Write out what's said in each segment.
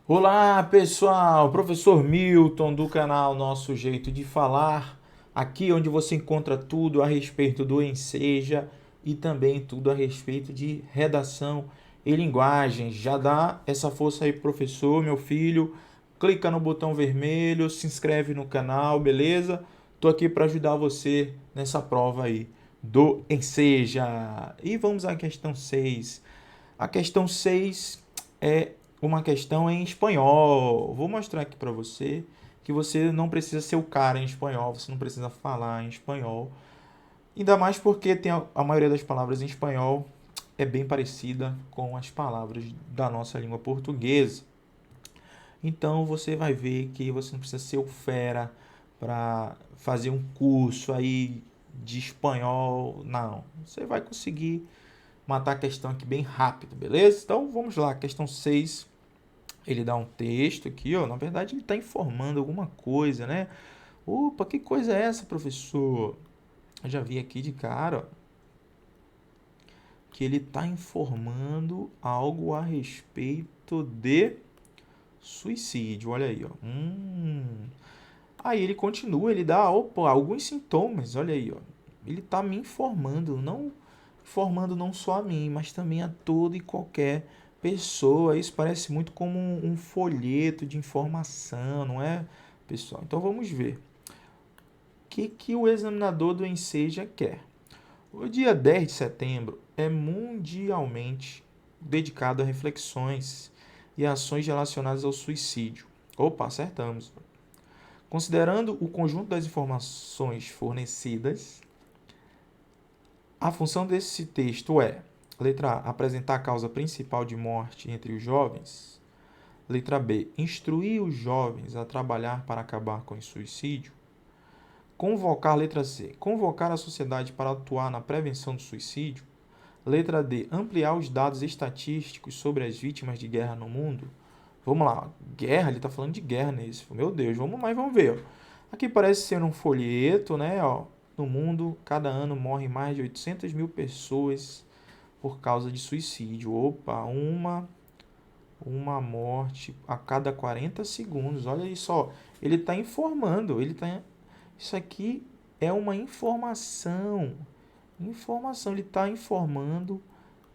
Olá, pessoal! Professor Milton do canal Nosso Jeito de Falar, aqui onde você encontra tudo a respeito do Enseja e também tudo a respeito de redação e linguagem. Já dá essa força aí, professor, meu filho. Clica no botão vermelho, se inscreve no canal, beleza? Tô aqui para ajudar você nessa prova aí do Enseja. E vamos à questão 6. A questão 6 é uma questão em espanhol. Vou mostrar aqui para você que você não precisa ser o cara em espanhol, você não precisa falar em espanhol. Ainda mais porque tem a maioria das palavras em espanhol é bem parecida com as palavras da nossa língua portuguesa. Então você vai ver que você não precisa ser o fera para fazer um curso aí de espanhol, não. Você vai conseguir matar a questão aqui bem rápido, beleza? Então vamos lá, questão 6. Ele dá um texto aqui, ó. Na verdade, ele está informando alguma coisa, né? Opa, que coisa é essa, professor? Eu já vi aqui de cara, ó, que ele está informando algo a respeito de suicídio. Olha aí, ó. Aí ele continua, ele dá, opa, alguns sintomas. Olha aí, ó. Ele está me informando não só a mim, mas também a toda e qualquer pessoa. Isso parece muito como um folheto de informação, não é, pessoal? Então vamos ver. O que o examinador do Enseja quer? O dia 10 de setembro é mundialmente dedicado a reflexões e ações relacionadas ao suicídio. Opa, acertamos. Considerando o conjunto das informações fornecidas, a função desse texto é: letra A, apresentar a causa principal de morte entre os jovens. Letra B, instruir os jovens a trabalhar para acabar com o suicídio. Convocar, letra C, convocar a sociedade para atuar na prevenção do suicídio. Letra D, ampliar os dados estatísticos sobre as vítimas de guerra no mundo. Vamos lá, guerra, ele está falando de guerra nesse. Meu Deus, vamos ver. Aqui parece ser um folheto, né? Ó, no mundo, cada ano morrem mais de 800 mil pessoas por causa de suicídio. Opa, uma morte a cada 40 segundos. Olha isso, ó. Ele está informando, isso aqui é uma informação. Informação, ele está informando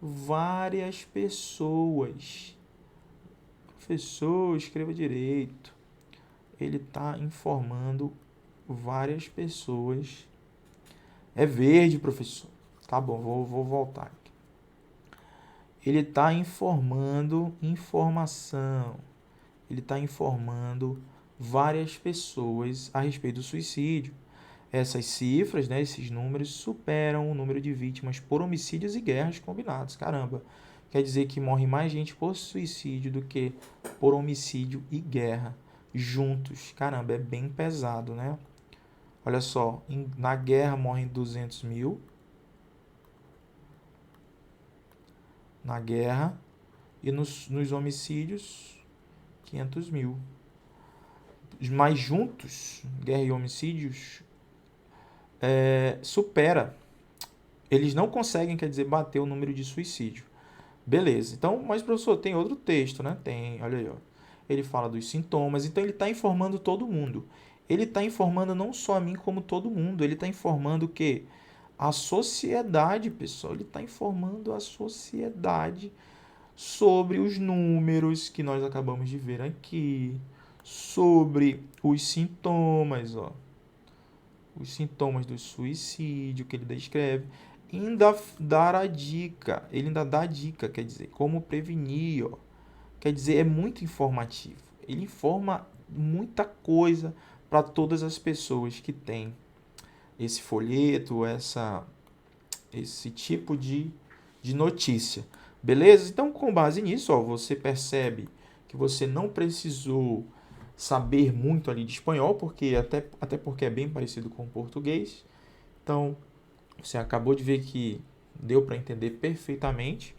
várias pessoas. Professor, escreva direito. Ele está informando várias pessoas. É verde, professor. Tá bom, vou voltar aqui. Ele está informando informação. Ele está informando várias pessoas a respeito do suicídio. Essas cifras, né, esses números, superam o número de vítimas por homicídios e guerras combinados. Caramba, quer dizer que morre mais gente por suicídio do que por homicídio e guerra juntos. Caramba, é bem pesado, né? Olha só, na guerra morrem 200 mil, na guerra, e nos homicídios, 500 mil. Mas juntos, guerra e homicídios, supera. Eles não conseguem, quer dizer, bater o número de suicídio. Beleza. Então, mas professor, tem outro texto, né? Tem, olha aí, ó. Ele fala dos sintomas, então ele está informando todo mundo. Ele está informando não só a mim, como todo mundo. Ele está informando o quê? A sociedade, pessoal. Ele está informando a sociedade sobre os números que nós acabamos de ver aqui, sobre os sintomas, ó, os sintomas do suicídio que ele descreve, ainda dar a dica, ele ainda dá a dica, quer dizer, como prevenir, ó. Quer dizer, é muito informativo. Ele informa muita coisa para todas as pessoas que têm esse folheto, esse tipo de notícia. Beleza? Então, com base nisso, ó, você percebe que você não precisou saber muito ali de espanhol, porque até porque é bem parecido com o português. Então, você acabou de ver que deu para entender perfeitamente.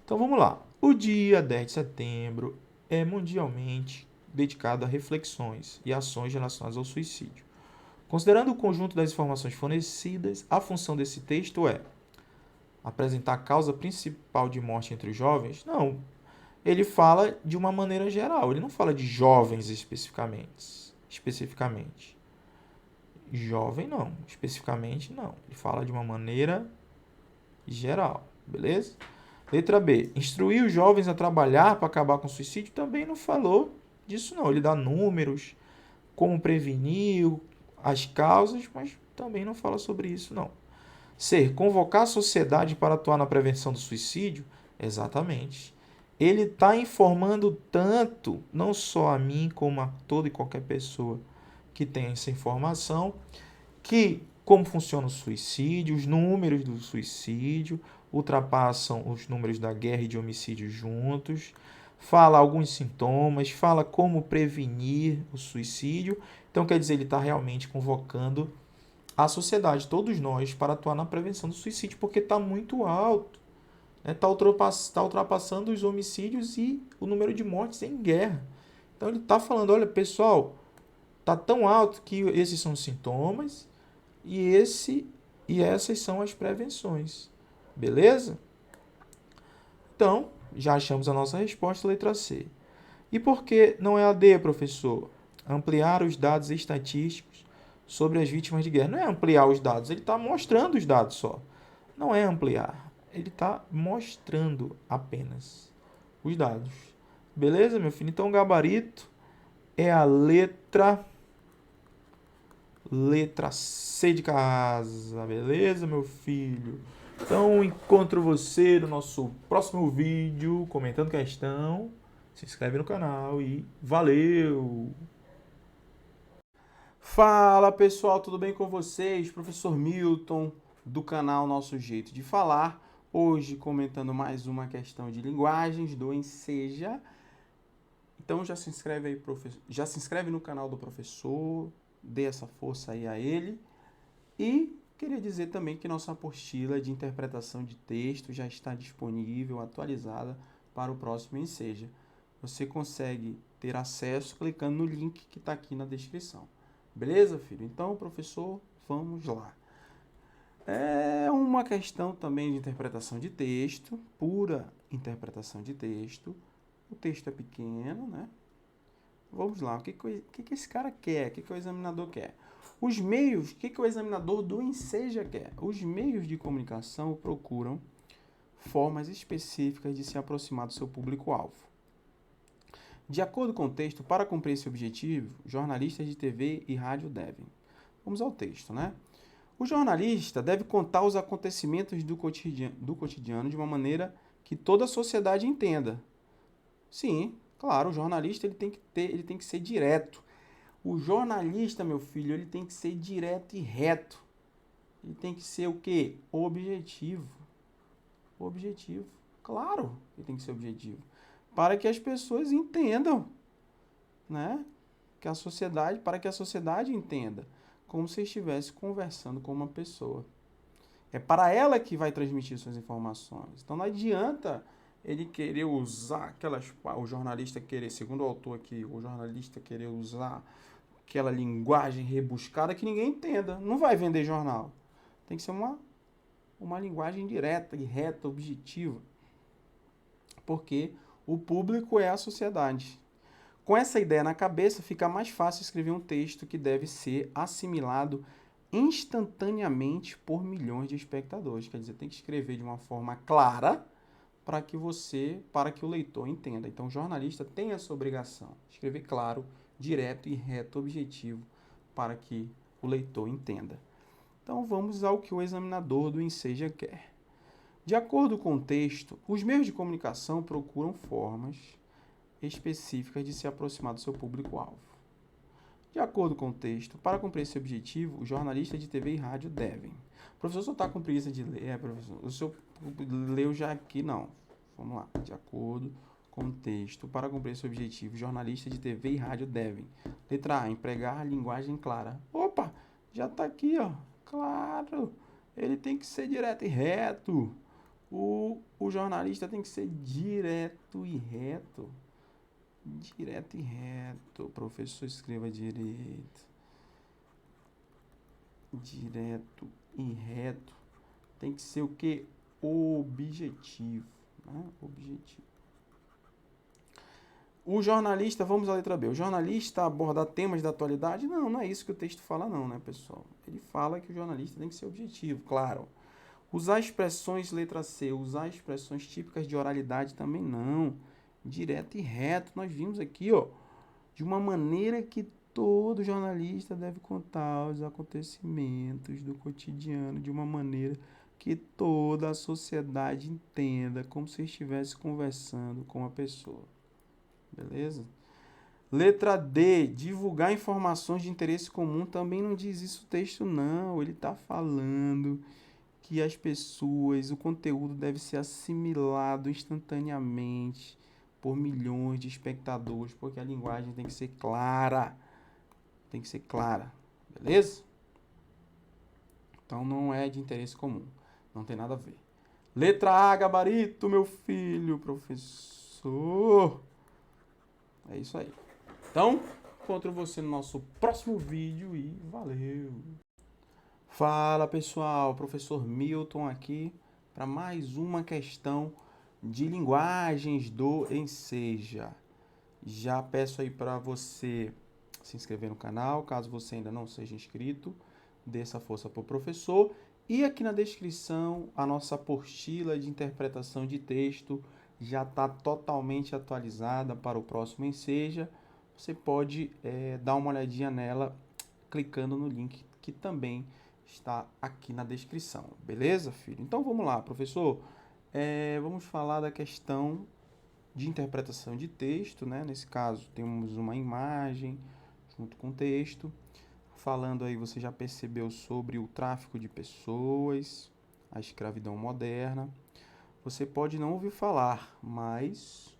Então, vamos lá. O dia 10 de setembro é mundialmente dedicado a reflexões e ações relacionadas ao suicídio. Considerando o conjunto das informações fornecidas, a função desse texto é apresentar a causa principal de morte entre os jovens? Não. ele fala de uma maneira geral. Ele não fala de jovens especificamente. Jovem não, especificamente não. Ele fala de uma maneira geral, beleza? Letra B. Instruir os jovens a trabalhar para acabar com o suicídio também não falou disso não. Ele dá números, como prevenir, as causas, mas também não fala sobre isso não. C. Convocar a sociedade para atuar na prevenção do suicídio? Exatamente. Ele está informando tanto, não só a mim, como a toda e qualquer pessoa que tem essa informação, que como funciona o suicídio, os números do suicídio ultrapassam os números da guerra e de homicídio juntos, fala alguns sintomas, fala como prevenir o suicídio. Então, quer dizer, ele está realmente convocando a sociedade, todos nós, para atuar na prevenção do suicídio, porque está muito alto. Está ultrapassando os homicídios e o número de mortes em guerra. Então, ele está falando, olha, pessoal, está tão alto que esses são os sintomas e essas são as prevenções. Beleza? Então, já achamos a nossa resposta, letra C. E por que não é a D, professor? Ampliar os dados estatísticos sobre as vítimas de guerra. Não é ampliar os dados, ele está mostrando os dados só. Não é ampliar, ele está mostrando apenas os dados. Beleza, meu filho? Então, o gabarito é a letra C de casa. Beleza, meu filho? Então, encontro você no nosso próximo vídeo, comentando questão. Se inscreve no canal e valeu! Fala pessoal, tudo bem com vocês? Professor Milton, do canal Nosso Jeito de Falar. Hoje comentando mais uma questão de linguagens do Enseja. Então já se inscreve aí, já se inscreve no canal do professor, dê essa força aí a ele. E queria dizer também que nossa apostila de interpretação de texto já está disponível, atualizada para o próximo Enseja. Você consegue ter acesso clicando no link que está aqui na descrição. Beleza, filho? Então, professor, vamos lá. É uma questão também de interpretação de texto, pura interpretação de texto. O texto é pequeno, né? Vamos lá, o que esse cara quer? O que o examinador quer? Os meios, o que o examinador do Enseja quer? Os meios de comunicação procuram formas específicas de se aproximar do seu público-alvo. De acordo com o texto, para cumprir esse objetivo, jornalistas de TV e rádio devem. Vamos ao texto, né? O jornalista deve contar os acontecimentos do cotidiano de uma maneira que toda a sociedade entenda. Sim, claro, o jornalista ele tem que ser direto. O jornalista, meu filho, ele tem que ser direto e reto. Ele tem que ser o quê? Objetivo. Objetivo. Claro que tem que ser objetivo. Para que as pessoas entendam, né? Para que a sociedade entenda, como se estivesse conversando com uma pessoa. É para ela que vai transmitir suas informações. Então não adianta ele querer usar o jornalista querer, segundo o autor aqui, o jornalista querer usar aquela linguagem rebuscada que ninguém entenda. Não vai vender jornal. Tem que ser uma linguagem direta e reta, objetiva. Porque o público é a sociedade. Com essa ideia na cabeça, fica mais fácil escrever um texto que deve ser assimilado instantaneamente por milhões de espectadores. Quer dizer, tem que escrever de uma forma clara para que o leitor entenda. Então, o jornalista tem essa obrigação, escrever claro, direto e reto, objetivo, para que o leitor entenda. Então, vamos ao que o examinador do Enseja quer. De acordo com o texto, os meios de comunicação procuram formas específicas de se aproximar do seu público-alvo. De acordo com o texto, para cumprir esse objetivo, os jornalistas de TV e rádio devem. O professor só está com preguiça de ler, professor. O senhor leu já aqui, não. Vamos lá. De acordo com o texto, para cumprir esse objetivo, os jornalistas de TV e rádio devem. Letra A, empregar a linguagem clara. Opa, já está aqui, ó. Claro, ele tem que ser direto e reto. O jornalista tem que ser direto e reto. Direto e reto. O professor escreva direito. Direto e reto. Tem que ser o que? Objetivo. Né? Objetivo. O jornalista, vamos à letra B. O jornalista abordar temas da atualidade? Não, não é isso que o texto fala não, né, pessoal? Ele fala que o jornalista tem que ser objetivo, claro. Usar expressões, letra C, usar expressões típicas de oralidade também não. Direto e reto, nós vimos aqui, ó, de uma maneira que todo jornalista deve contar os acontecimentos do cotidiano de uma maneira que toda a sociedade entenda, como se estivesse conversando com a pessoa. Beleza? Letra D, divulgar informações de interesse comum, também não diz isso o texto não, ele está falando que as pessoas, o conteúdo deve ser assimilado instantaneamente por milhões de espectadores, porque a linguagem tem que ser clara. Tem que ser clara, beleza? Então não é de interesse comum, não tem nada a ver. Letra A, gabarito, meu filho, professor. É isso aí. Então, encontro você no nosso próximo vídeo e valeu! Fala pessoal, professor Milton aqui para mais uma questão de linguagens do Enseja. Já peço aí para você se inscrever no canal, caso você ainda não seja inscrito, dê essa força para o professor. E aqui na descrição, a nossa apostila de interpretação de texto já está totalmente atualizada para o próximo Enseja. Você pode dar uma olhadinha nela clicando no link que também está aqui na descrição, beleza, filho? Então vamos lá, professor. Vamos falar da questão de interpretação de texto, né? Nesse caso, temos uma imagem junto com o texto. Falando aí, você já percebeu sobre o tráfico de pessoas, a escravidão moderna. Você pode não ouvir falar, mas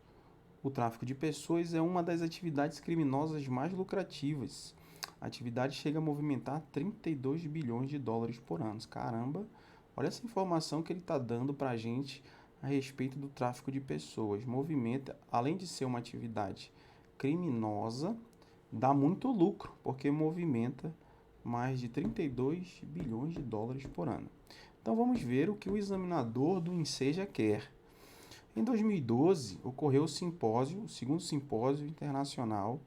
o tráfico de pessoas é uma das atividades criminosas mais lucrativas. A atividade chega a movimentar 32 bilhões de dólares por ano. Caramba, olha essa informação que ele está dando para a gente a respeito do tráfico de pessoas. Movimenta, além de ser uma atividade criminosa, dá muito lucro, porque movimenta mais de 32 bilhões de dólares por ano. Então vamos ver o que o examinador do Enseja quer. Em 2012, ocorreu o segundo simpósio internacional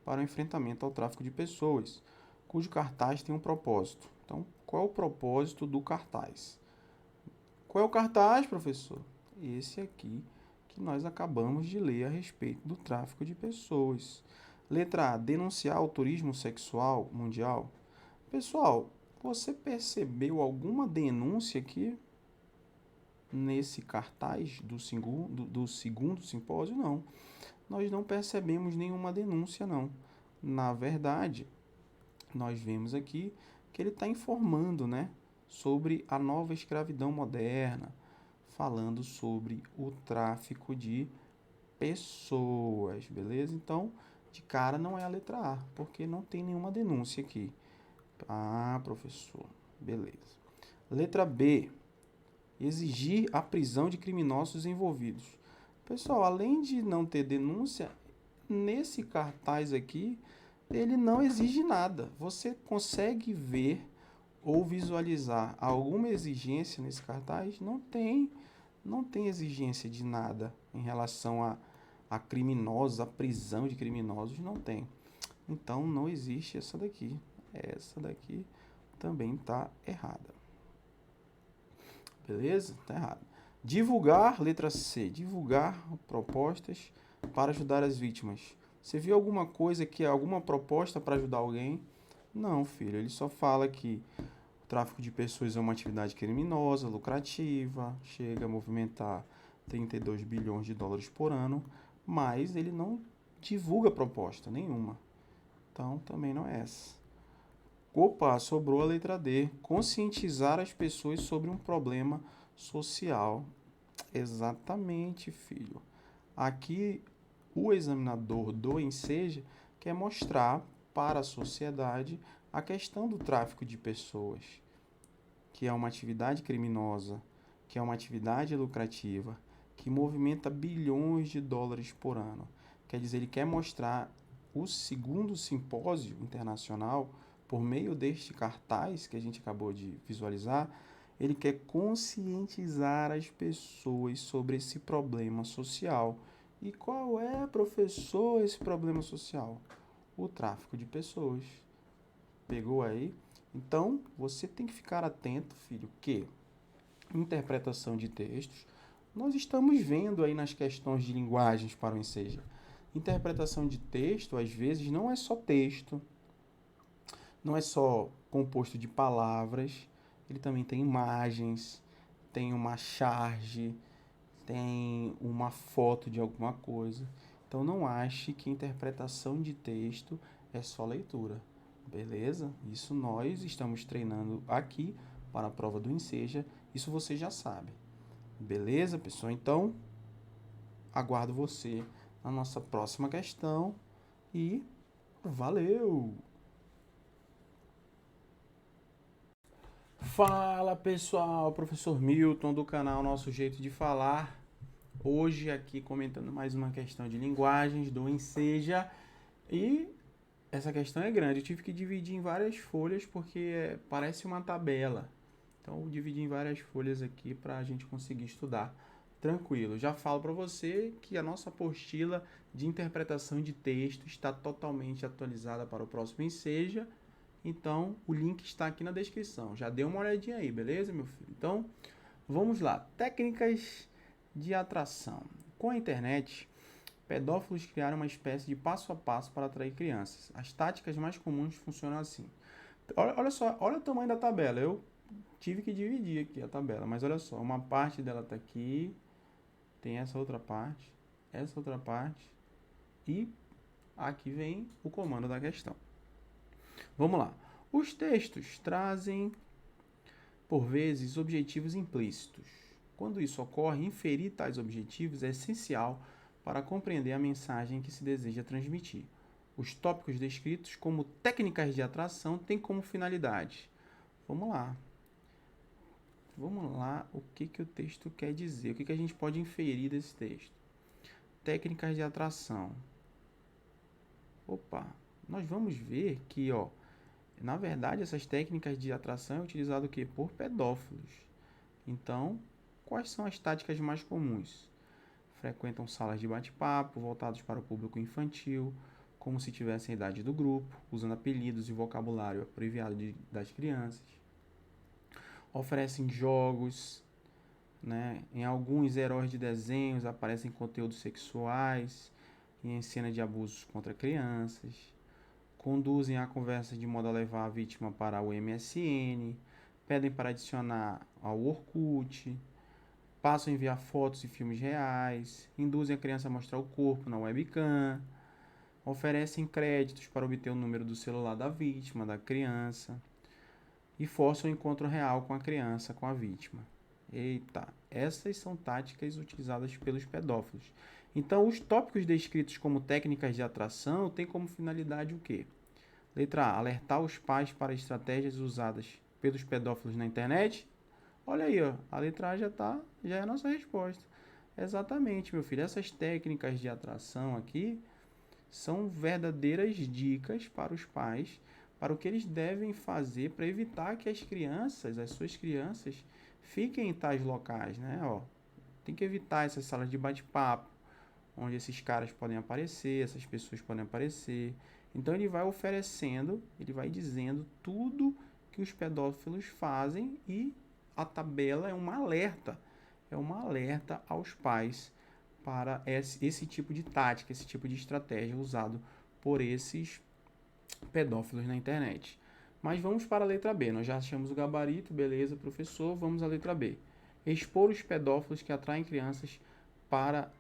para o enfrentamento ao tráfico de pessoas, cujo cartaz tem um propósito. Então, qual é o propósito do cartaz? Qual é o cartaz, professor? Esse aqui que nós acabamos de ler a respeito do tráfico de pessoas. Letra A, denunciar o turismo sexual mundial. Pessoal, você percebeu alguma denúncia aqui nesse cartaz do segundo simpósio? Não. Nós não percebemos nenhuma denúncia, não. Na verdade, nós vemos aqui que ele está informando, né, sobre a nova escravidão moderna, falando sobre o tráfico de pessoas, beleza? Então, de cara não é a letra A, porque não tem nenhuma denúncia aqui. Ah, professor, beleza. Letra B, exigir a prisão de criminosos envolvidos. Pessoal, além de não ter denúncia, nesse cartaz aqui, ele não exige nada. Você consegue ver ou visualizar alguma exigência nesse cartaz? Não tem exigência de nada em relação a criminosos, a prisão de criminosos, não tem. Então, não existe essa daqui. Essa daqui também está errada. Beleza? Está errado. Divulgar, letra C, divulgar propostas para ajudar as vítimas. Você viu alguma coisa que alguma proposta para ajudar alguém? Não, filho, ele só fala que o tráfico de pessoas é uma atividade criminosa, lucrativa, chega a movimentar 32 bilhões de dólares por ano, mas ele não divulga proposta nenhuma. Então, também não é essa. Opa, sobrou a letra D. Conscientizar as pessoas sobre um problema social. Exatamente, filho. Aqui, o examinador do Enseja quer mostrar para a sociedade a questão do tráfico de pessoas, que é uma atividade criminosa, que é uma atividade lucrativa, que movimenta bilhões de dólares por ano. Quer dizer, ele quer mostrar o segundo simpósio internacional, por meio deste cartaz que a gente acabou de visualizar, ele quer conscientizar as pessoas sobre esse problema social E qual é, professor, esse problema social? O tráfico de pessoas. Pegou aí? Então, você tem que ficar atento, filho, que interpretação de textos, nós estamos vendo aí nas questões de linguagens para o Enseja. Interpretação de texto, às vezes, não é só texto, não é só composto de palavras, ele também tem imagens, tem uma charge, tem uma foto de alguma coisa. Então não ache que interpretação de texto é só leitura, beleza? Isso nós estamos treinando aqui para a prova do Enseja, isso você já sabe. Beleza, pessoal? Então, aguardo você na nossa próxima questão e valeu! Fala pessoal, professor Milton do canal Nosso Jeito de Falar. Hoje aqui comentando mais uma questão de linguagens do Enseja. E essa questão é grande, eu tive que dividir em várias folhas porque parece uma tabela. Então eu dividi em várias folhas aqui para a gente conseguir estudar tranquilo. Já falo para você que a nossa apostila de interpretação de texto está totalmente atualizada para o próximo Enseja. Então, o link está aqui na descrição. Já dê uma olhadinha aí, beleza, meu filho? Então, vamos lá. Técnicas de atração. Com a internet, pedófilos criaram uma espécie de passo a passo para atrair crianças. As táticas mais comuns funcionam assim. Olha só, olha o tamanho da tabela. Eu tive que dividir aqui a tabela, mas olha só, uma parte dela está aqui, tem essa outra parte e aqui vem o comando da questão. Vamos lá. Os textos trazem, por vezes, objetivos implícitos. Quando isso ocorre, inferir tais objetivos é essencial para compreender a mensagem que se deseja transmitir. Os tópicos descritos como técnicas de atração têm como finalidade. Vamos lá. Vamos lá, o que o texto quer dizer? O que a gente pode inferir desse texto? Técnicas de atração. Opa, nós vamos ver que, na verdade, essas técnicas de atração é utilizado o quê? Por pedófilos. Então, quais são as táticas mais comuns? Frequentam salas de bate-papo voltados para o público infantil, como se tivessem a idade do grupo, usando apelidos e vocabulário abreviado das crianças. Oferecem jogos, né? Em alguns heróis de desenhos aparecem conteúdos sexuais e em cena de abusos contra crianças. Conduzem a conversa de modo a levar a vítima para o MSN, pedem para adicionar ao Orkut, passam a enviar fotos e filmes reais, induzem a criança a mostrar o corpo na webcam, oferecem créditos para obter o número do celular da vítima, da criança, e forçam o encontro real com a criança, com a vítima. Eita, essas são táticas utilizadas pelos pedófilos. Então, os tópicos descritos como técnicas de atração têm como finalidade o quê? Letra A, alertar os pais para estratégias usadas pelos pedófilos na internet. Olha aí, a letra A já é a nossa resposta. Exatamente, meu filho. Essas técnicas de atração aqui são verdadeiras dicas para os pais, para o que eles devem fazer para evitar que as suas crianças, fiquem em tais locais, né? Tem que evitar essas salas de bate-papo, onde esses caras podem aparecer, essas pessoas podem aparecer. Então ele vai oferecendo, ele vai dizendo tudo que os pedófilos fazem e a tabela é um alerta aos pais para esse tipo de tática, esse tipo de estratégia usado por esses pedófilos na internet. Mas vamos para a letra B. Nós já achamos o gabarito, beleza, professor? Vamos à letra B. Expor os pedófilos que atraem crianças para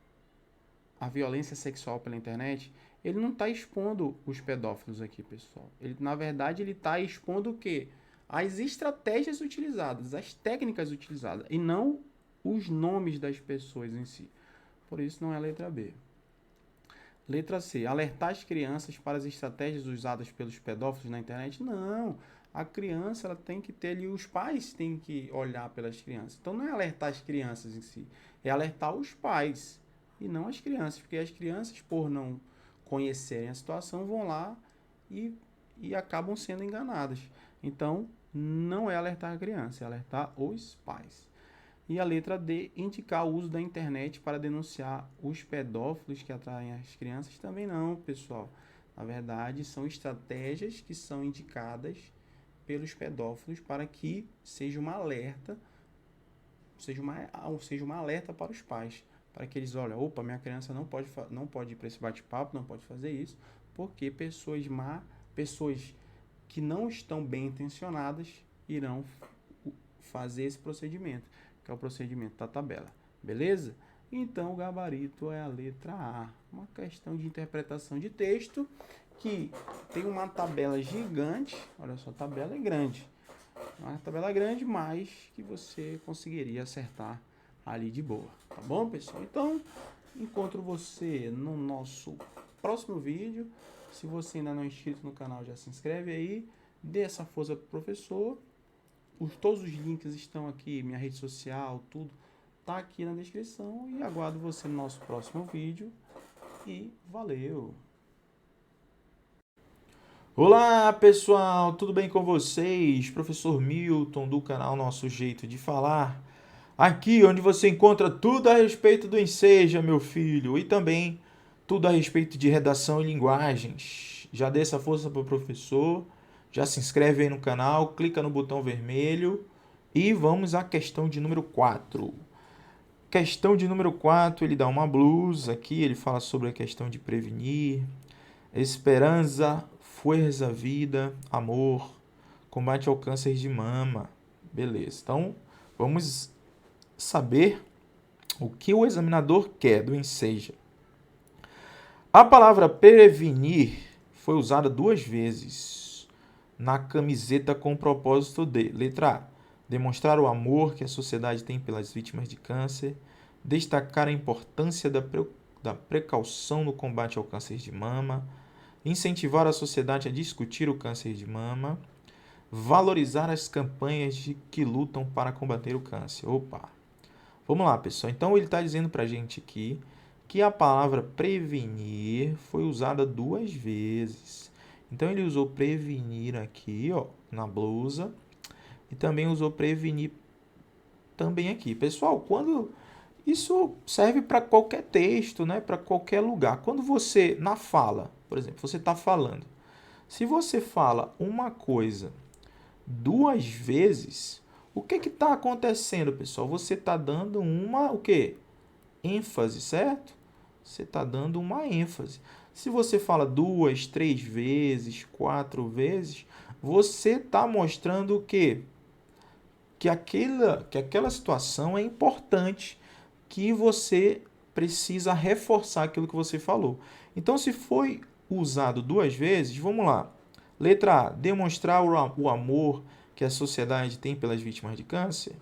a violência sexual pela internet. Ele não está expondo os pedófilos aqui, pessoal. Na verdade, ele está expondo o quê? As estratégias utilizadas, as técnicas utilizadas, e não os nomes das pessoas em si. Por isso não é a letra B. Letra C. Alertar as crianças para as estratégias usadas pelos pedófilos na internet? Não. A criança ela tem que ter ali, os pais têm que olhar pelas crianças. Então não é alertar as crianças em si, é alertar os pais e não as crianças, porque as crianças, por não conhecerem a situação, vão lá e acabam sendo enganadas. Então, não é alertar a criança, é alertar os pais. E a letra D, indicar o uso da internet para denunciar os pedófilos que atraem as crianças. Também não, pessoal. Na verdade, são estratégias que são indicadas pelos pedófilos para que seja uma alerta, seja uma alerta para os pais, para que eles olhem, opa, minha criança não pode ir para esse bate-papo, não pode fazer isso, porque pessoas que não estão bem intencionadas irão fazer esse procedimento, que é o procedimento da tabela, beleza? Então, o gabarito é a letra A, uma questão de interpretação de texto que tem uma tabela gigante, olha só, a tabela é grande, uma tabela grande, mas que você conseguiria acertar ali de boa, tá bom, pessoal? Então, encontro você no nosso próximo vídeo. Se você ainda não é inscrito no canal, já se inscreve aí, dê essa força pro professor. Todos os links estão aqui, minha rede social, tudo tá aqui na descrição, e aguardo você no nosso próximo vídeo. E valeu! Olá pessoal, tudo bem com vocês? Professor Milton do canal Nosso Jeito de Falar. Aqui onde você encontra tudo a respeito do Enseja, meu filho, e também tudo a respeito de redação e linguagens. Já dê essa força para o professor, já se inscreve aí no canal, clica no botão vermelho e vamos à questão de número 4. Questão de número 4, ele dá uma blusa aqui, ele fala sobre a questão de prevenir, esperança, força, vida, amor, combate ao câncer de mama. Beleza, então vamos saber o que o examinador quer do Enseja. A palavra prevenir foi usada 2 vezes na camiseta com o propósito de, letra A, demonstrar o amor que a sociedade tem pelas vítimas de câncer, destacar a importância da precaução no combate ao câncer de mama, incentivar a sociedade a discutir o câncer de mama, valorizar as campanhas que lutam para combater o câncer. Opa! Vamos lá, pessoal. Então, ele está dizendo para a gente aqui que a palavra prevenir foi usada 2 vezes. Então, ele usou prevenir aqui, ó, na blusa, e também usou prevenir também aqui. Pessoal, quando isso serve para qualquer texto, né? Para qualquer lugar. Quando você, na fala, por exemplo, você está falando, se você fala uma coisa 2 vezes, o que está acontecendo, pessoal? Você está dando uma, o quê? ênfase, certo? Você está dando uma ênfase. Se você fala 2, 3 vezes, 4 vezes, você está mostrando o quê? Que aquela situação é importante, que você precisa reforçar aquilo que você falou. Então, se foi usado 2 vezes, vamos lá. Letra A, demonstrar o amor que a sociedade tem pelas vítimas de câncer?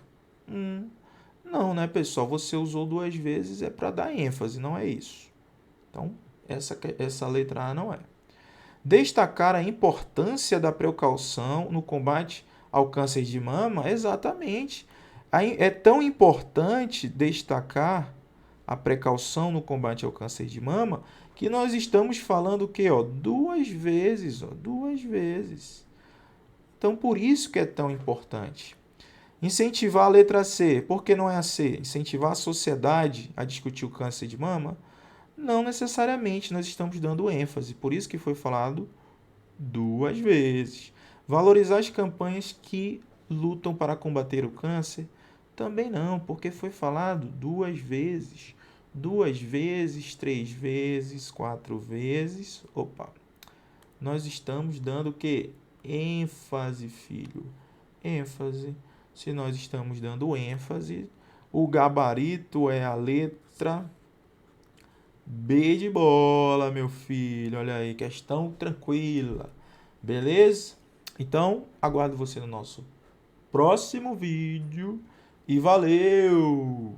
Não, né, pessoal? Você usou 2 vezes, é para dar ênfase, não é isso. Então, essa letra A não é. Destacar a importância da precaução no combate ao câncer de mama? Exatamente. É tão importante destacar a precaução no combate ao câncer de mama que nós estamos falando o quê? 2 vezes, 2 vezes. Então, por isso que é tão importante. Incentivar a letra C. Por que não é a C? Incentivar a sociedade a discutir o câncer de mama? Não necessariamente, nós estamos dando ênfase. Por isso que foi falado 2 vezes. Valorizar as campanhas que lutam para combater o câncer? Também não, porque foi falado 2 vezes. 2 vezes, 3 vezes, 4 vezes. Opa! Nós estamos dando o quê? ênfase, filho. ênfase. Se nós estamos dando ênfase, o gabarito é a letra B de bola, meu filho. Olha aí, questão tranquila. Beleza? Então, aguardo você no nosso próximo vídeo. E valeu!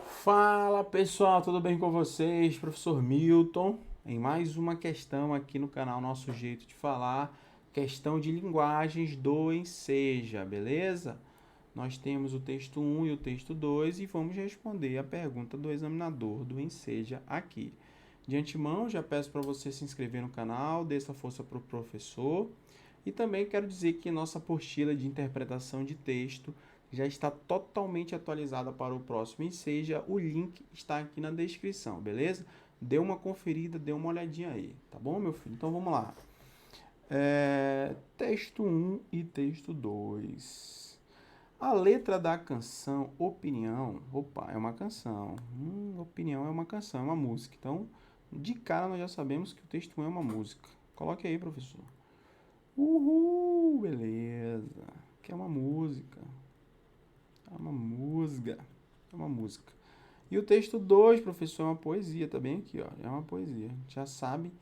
Fala pessoal, tudo bem com vocês? Professor Milton, em mais uma questão aqui no canal Nosso Jeito de Falar, questão de linguagens do Enseja, beleza? Nós temos o texto 1 e o texto 2 e vamos responder a pergunta do examinador do Enseja aqui. De antemão, já peço para você se inscrever no canal, dê essa força para o professor. E também quero dizer que nossa apostila de interpretação de texto já está totalmente atualizada para o próximo Enseja. O link está aqui na descrição, beleza? Dê uma conferida, dê uma olhadinha aí, tá bom, meu filho? Então vamos lá. Texto 1 e texto 2. A letra da canção Opinião, opa, é uma canção. Opinião é uma canção, é uma música. Então, de cara nós já sabemos que o texto 1 é uma música. Coloque aí, professor. Uhul, beleza. Que é uma música. É uma música. É uma música. E o texto 2, professor, é uma poesia, tá bem aqui, ó. É uma poesia. A gente já sabe,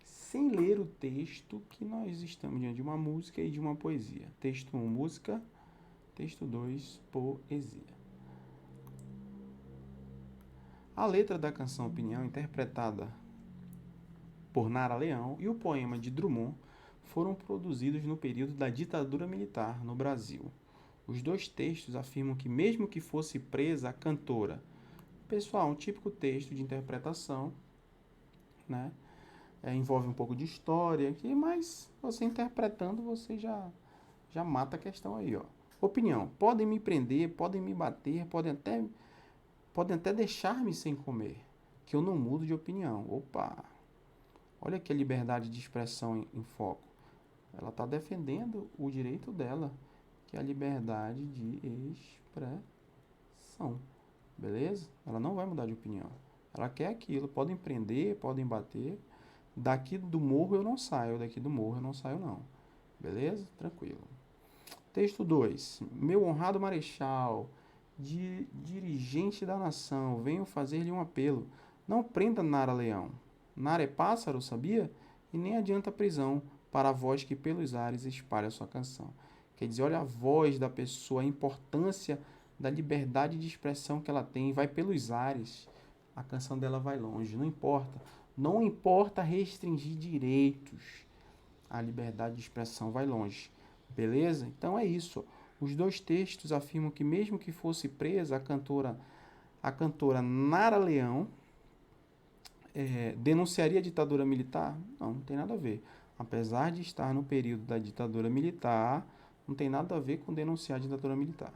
sem ler o texto, que nós estamos diante de uma música e de uma poesia. Texto 1, música. Texto 2, poesia. A letra da canção Opinião, interpretada por Nara Leão, e o poema de Drummond foram produzidos no período da ditadura militar no Brasil. Os dois textos afirmam que, mesmo que fosse presa a cantora, pessoal, um típico texto de interpretação, né? Envolve um pouco de história aqui, mas você interpretando, você já mata a questão aí, ó. Opinião. Podem me prender, podem me bater, podem até deixar-me sem comer, que eu não mudo de opinião. Opa! Olha aqui a liberdade de expressão em foco. Ela está defendendo o direito dela, que é a liberdade de expressão. Beleza? Ela não vai mudar de opinião. Ela quer aquilo. Podem prender, podem bater. Daqui do morro eu não saio, daqui do morro eu não saio não. Beleza? Tranquilo. Texto 2. Meu honrado marechal, dirigente da nação, venho fazer-lhe um apelo. Não prenda Nara Leão. Nara é pássaro, sabia? E nem adianta a prisão para a voz que pelos ares espalha sua canção. Quer dizer, olha a voz da pessoa, a importância da liberdade de expressão que ela tem. Vai pelos ares. A canção dela vai longe. Não importa. Não importa restringir direitos. A liberdade de expressão vai longe. Beleza? Então é isso. Os dois textos afirmam que, mesmo que fosse presa, a cantora Nara Leão denunciaria a ditadura militar? Não, não tem nada a ver. Apesar de estar no período da ditadura militar, não tem nada a ver com denunciar a ditadura militar.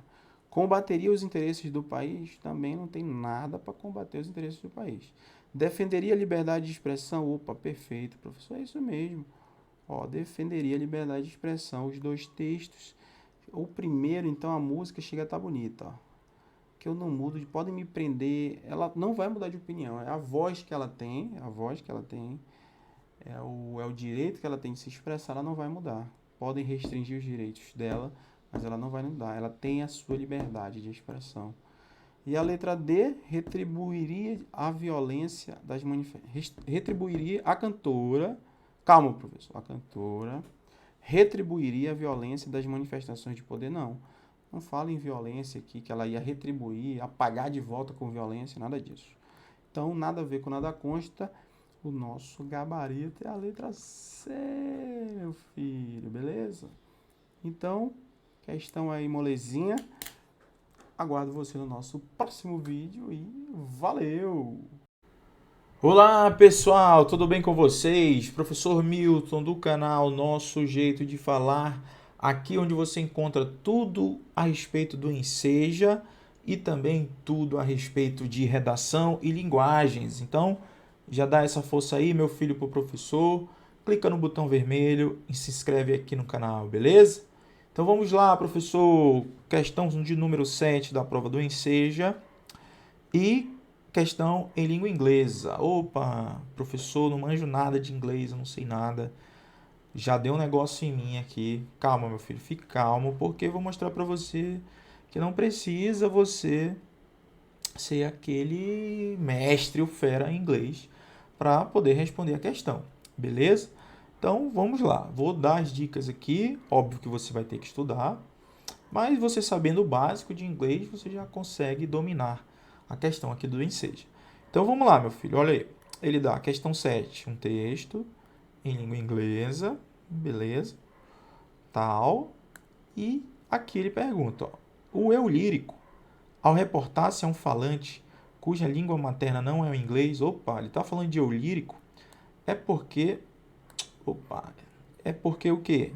Combateria os interesses do país? Também não tem nada para combater os interesses do país. Defenderia a liberdade de expressão? Opa, perfeito, professor, é isso mesmo. Ó, defenderia a liberdade de expressão. Os dois textos. O primeiro, então, a música chega a estar bonita, ó. Que eu não mudo, podem me prender. Ela não vai mudar de opinião. É a voz que ela tem, é o direito que ela tem de se expressar, ela não vai mudar. Podem restringir os direitos dela, mas ela não vai mudar. Ela tem a sua liberdade de expressão. E a letra D, retribuiria a violência das manifestações. Retribuiria a cantora. Calma, professor. A cantora retribuiria a violência das manifestações de poder, não. Não fala em violência aqui, que ela ia retribuir, apagar de volta com violência, nada disso. Então, nada a ver com nada consta. O nosso gabarito é a letra C, meu filho, beleza? Então, questão aí molezinha. Aguardo você no nosso próximo vídeo e valeu! Olá pessoal, tudo bem com vocês? Professor Milton do canal Nosso Jeito de Falar, aqui onde você encontra tudo a respeito do Enseja e também tudo a respeito de redação e linguagens. Então, já dá essa força aí, meu filho, pro professor, clica no botão vermelho e se inscreve aqui no canal, beleza? Então vamos lá, professor, questão de número 7 da prova do Enseja e questão em língua inglesa. Opa, professor, não manjo nada de inglês, eu não sei nada. Já deu um negócio em mim aqui. Calma, meu filho, fique calmo, porque eu vou mostrar para você que não precisa você ser aquele mestre ou fera em inglês para poder responder a questão, beleza? Então, vamos lá. Vou dar as dicas aqui. Óbvio que você vai ter que estudar, mas você sabendo o básico de inglês, você já consegue dominar a questão aqui do Enseja. Então vamos lá, meu filho, olha aí. Ele dá a questão 7, um texto em língua inglesa, beleza, tal. E aqui ele pergunta, ó, o eu lírico, ao reportar-se a um falante cuja língua materna não é o inglês, opa, ele está falando de eu lírico, é porque o quê?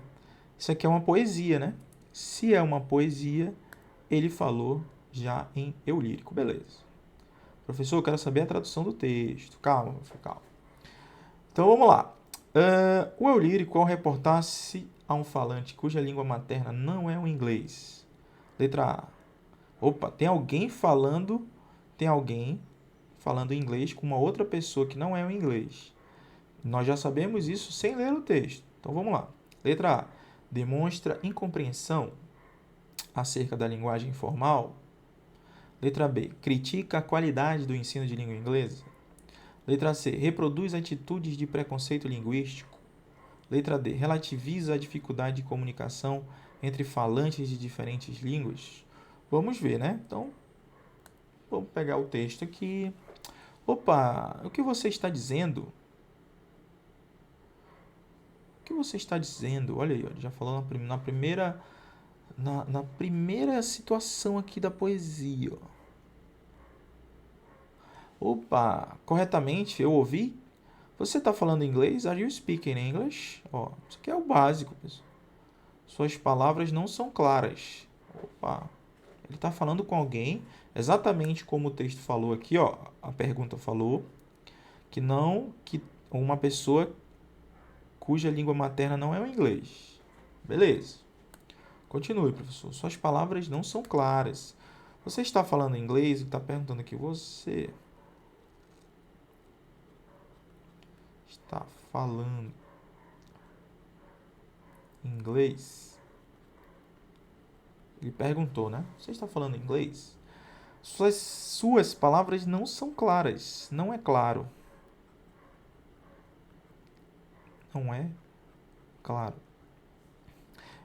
Isso aqui é uma poesia, né? Se é uma poesia, ele falou já em eu lírico. Beleza. Professor, eu quero saber a tradução do texto. Calma, calma. Então vamos lá. O eu lírico, ao reportar-se a um falante cuja língua materna não é o inglês. Letra A. Opa, tem alguém falando inglês com uma outra pessoa que não é o inglês. Nós já sabemos isso sem ler o texto. Então vamos lá. Letra A. Demonstra incompreensão acerca da linguagem informal. Letra B. Critica a qualidade do ensino de língua inglesa. Letra C. Reproduz atitudes de preconceito linguístico. Letra D. Relativiza a dificuldade de comunicação entre falantes de diferentes línguas. Vamos ver, né? Então, vamos pegar o texto aqui. Opa, o que você está dizendo? O que você está dizendo? Olha aí, ó, já falou na primeira situação aqui da poesia. Opa, corretamente, eu ouvi? Você está falando inglês? Are you speaking English? Ó, isso aqui é o básico, pessoal. Suas palavras não são claras. Opa, ele está falando com alguém, exatamente como o texto falou aqui, ó. A pergunta falou que uma pessoa cuja língua materna não é o inglês. Beleza. Continue, professor. Suas palavras não são claras. Você está falando inglês e está perguntando aqui, você está falando inglês? Ele perguntou, né? Você está falando inglês? Suas palavras não são claras. Não é claro. Não é claro.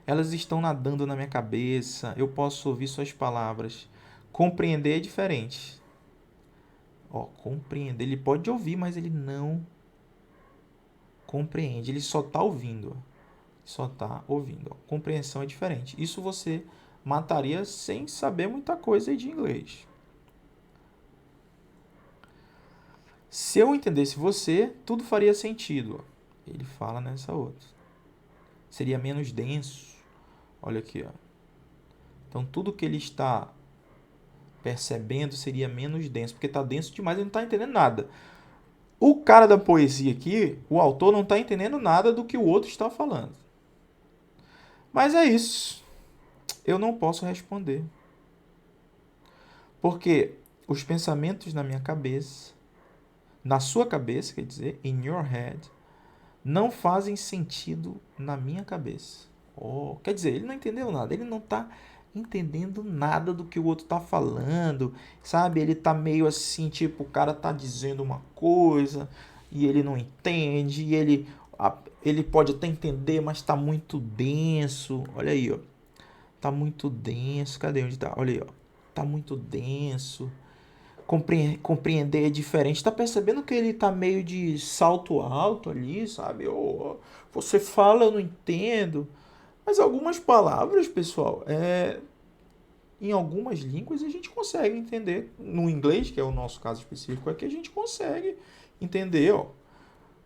Elas estão nadando na minha cabeça. Eu posso ouvir suas palavras. Compreender é diferente. Ó, compreender. Ele pode ouvir, mas ele não compreende. Ele só está ouvindo. Só está ouvindo. Ó. Compreensão é diferente. Isso você mataria sem saber muita coisa de inglês. Se eu entendesse você, tudo faria sentido. Ele fala nessa outra. Seria menos denso. Olha aqui, ó. Então, tudo que ele está percebendo seria menos denso, porque está denso demais, ele não está entendendo nada. O cara da poesia aqui, o autor, não está entendendo nada do que o outro está falando. Mas é isso. Eu não posso responder. Porque os pensamentos na minha cabeça, na sua cabeça, quer dizer, in your head, não fazem sentido na minha cabeça. Oh, quer dizer, ele não entendeu nada, ele não está entendendo nada do que o outro está falando, sabe? Ele está meio assim, tipo, o cara está dizendo uma coisa e ele não entende, e ele pode até entender, mas está muito denso. Olha aí, ó. Está muito denso. Cadê onde está? Olha aí, ó. Está muito denso. Compreender é diferente. Tá percebendo que ele tá meio de salto alto ali, sabe? Você fala, eu não entendo. Mas algumas palavras, pessoal, em algumas línguas a gente consegue entender. No inglês, que é o nosso caso específico, é que a gente consegue entender, ó.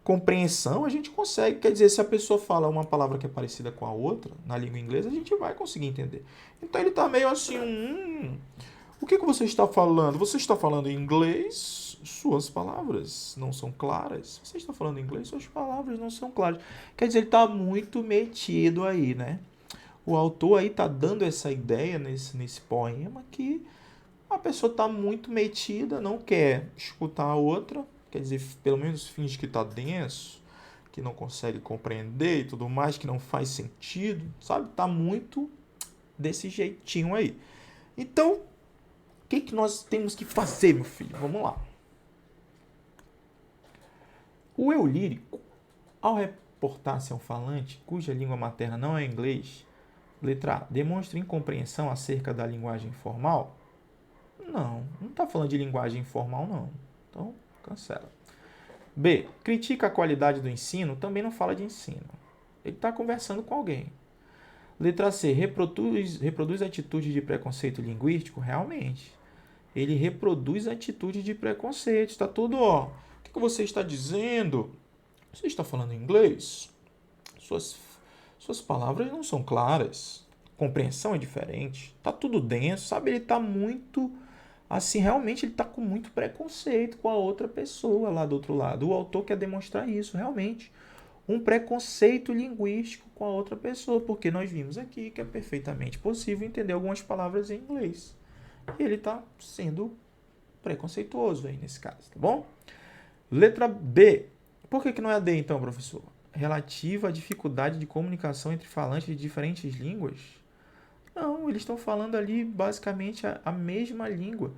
Compreensão a gente consegue. Quer dizer, se a pessoa fala uma palavra que é parecida com a outra, na língua inglesa, a gente vai conseguir entender. Então ele tá meio assim, o que você está falando? Você está falando em inglês? Suas palavras não são claras. Você está falando em inglês? Suas palavras não são claras. Quer dizer, ele está muito metido aí, né? O autor aí está dando essa ideia nesse poema que a pessoa está muito metida, não quer escutar a outra. Quer dizer, pelo menos finge que está denso, que não consegue compreender e tudo mais, que não faz sentido, sabe? Está muito desse jeitinho aí. Então, o que nós temos que fazer, meu filho? Vamos lá. O eu lírico, ao reportar-se a um falante cuja língua materna não é inglês, letra A, demonstra incompreensão acerca da linguagem informal? Não está falando de linguagem informal, não. Então, cancela. B, critica a qualidade do ensino? Também não fala de ensino. Ele está conversando com alguém. Letra C, reproduz atitude de preconceito linguístico? Realmente. Ele reproduz atitude de preconceito. Está tudo, ó. O que você está dizendo? Você está falando inglês? Suas palavras não são claras. compreensão é diferente, tá tudo denso, sabe? Ele tá muito, assim, realmente ele tá com muito preconceito com a outra pessoa lá do outro lado. O autor quer demonstrar isso, realmente. Um preconceito linguístico com a outra pessoa, porque nós vimos aqui que é perfeitamente possível entender algumas palavras em inglês. E ele tá sendo preconceituoso aí nesse caso, tá bom? Letra B. Por que não é a D então, professor? Relativa à dificuldade de comunicação entre falantes de diferentes línguas? Não, eles estão falando ali basicamente a mesma língua,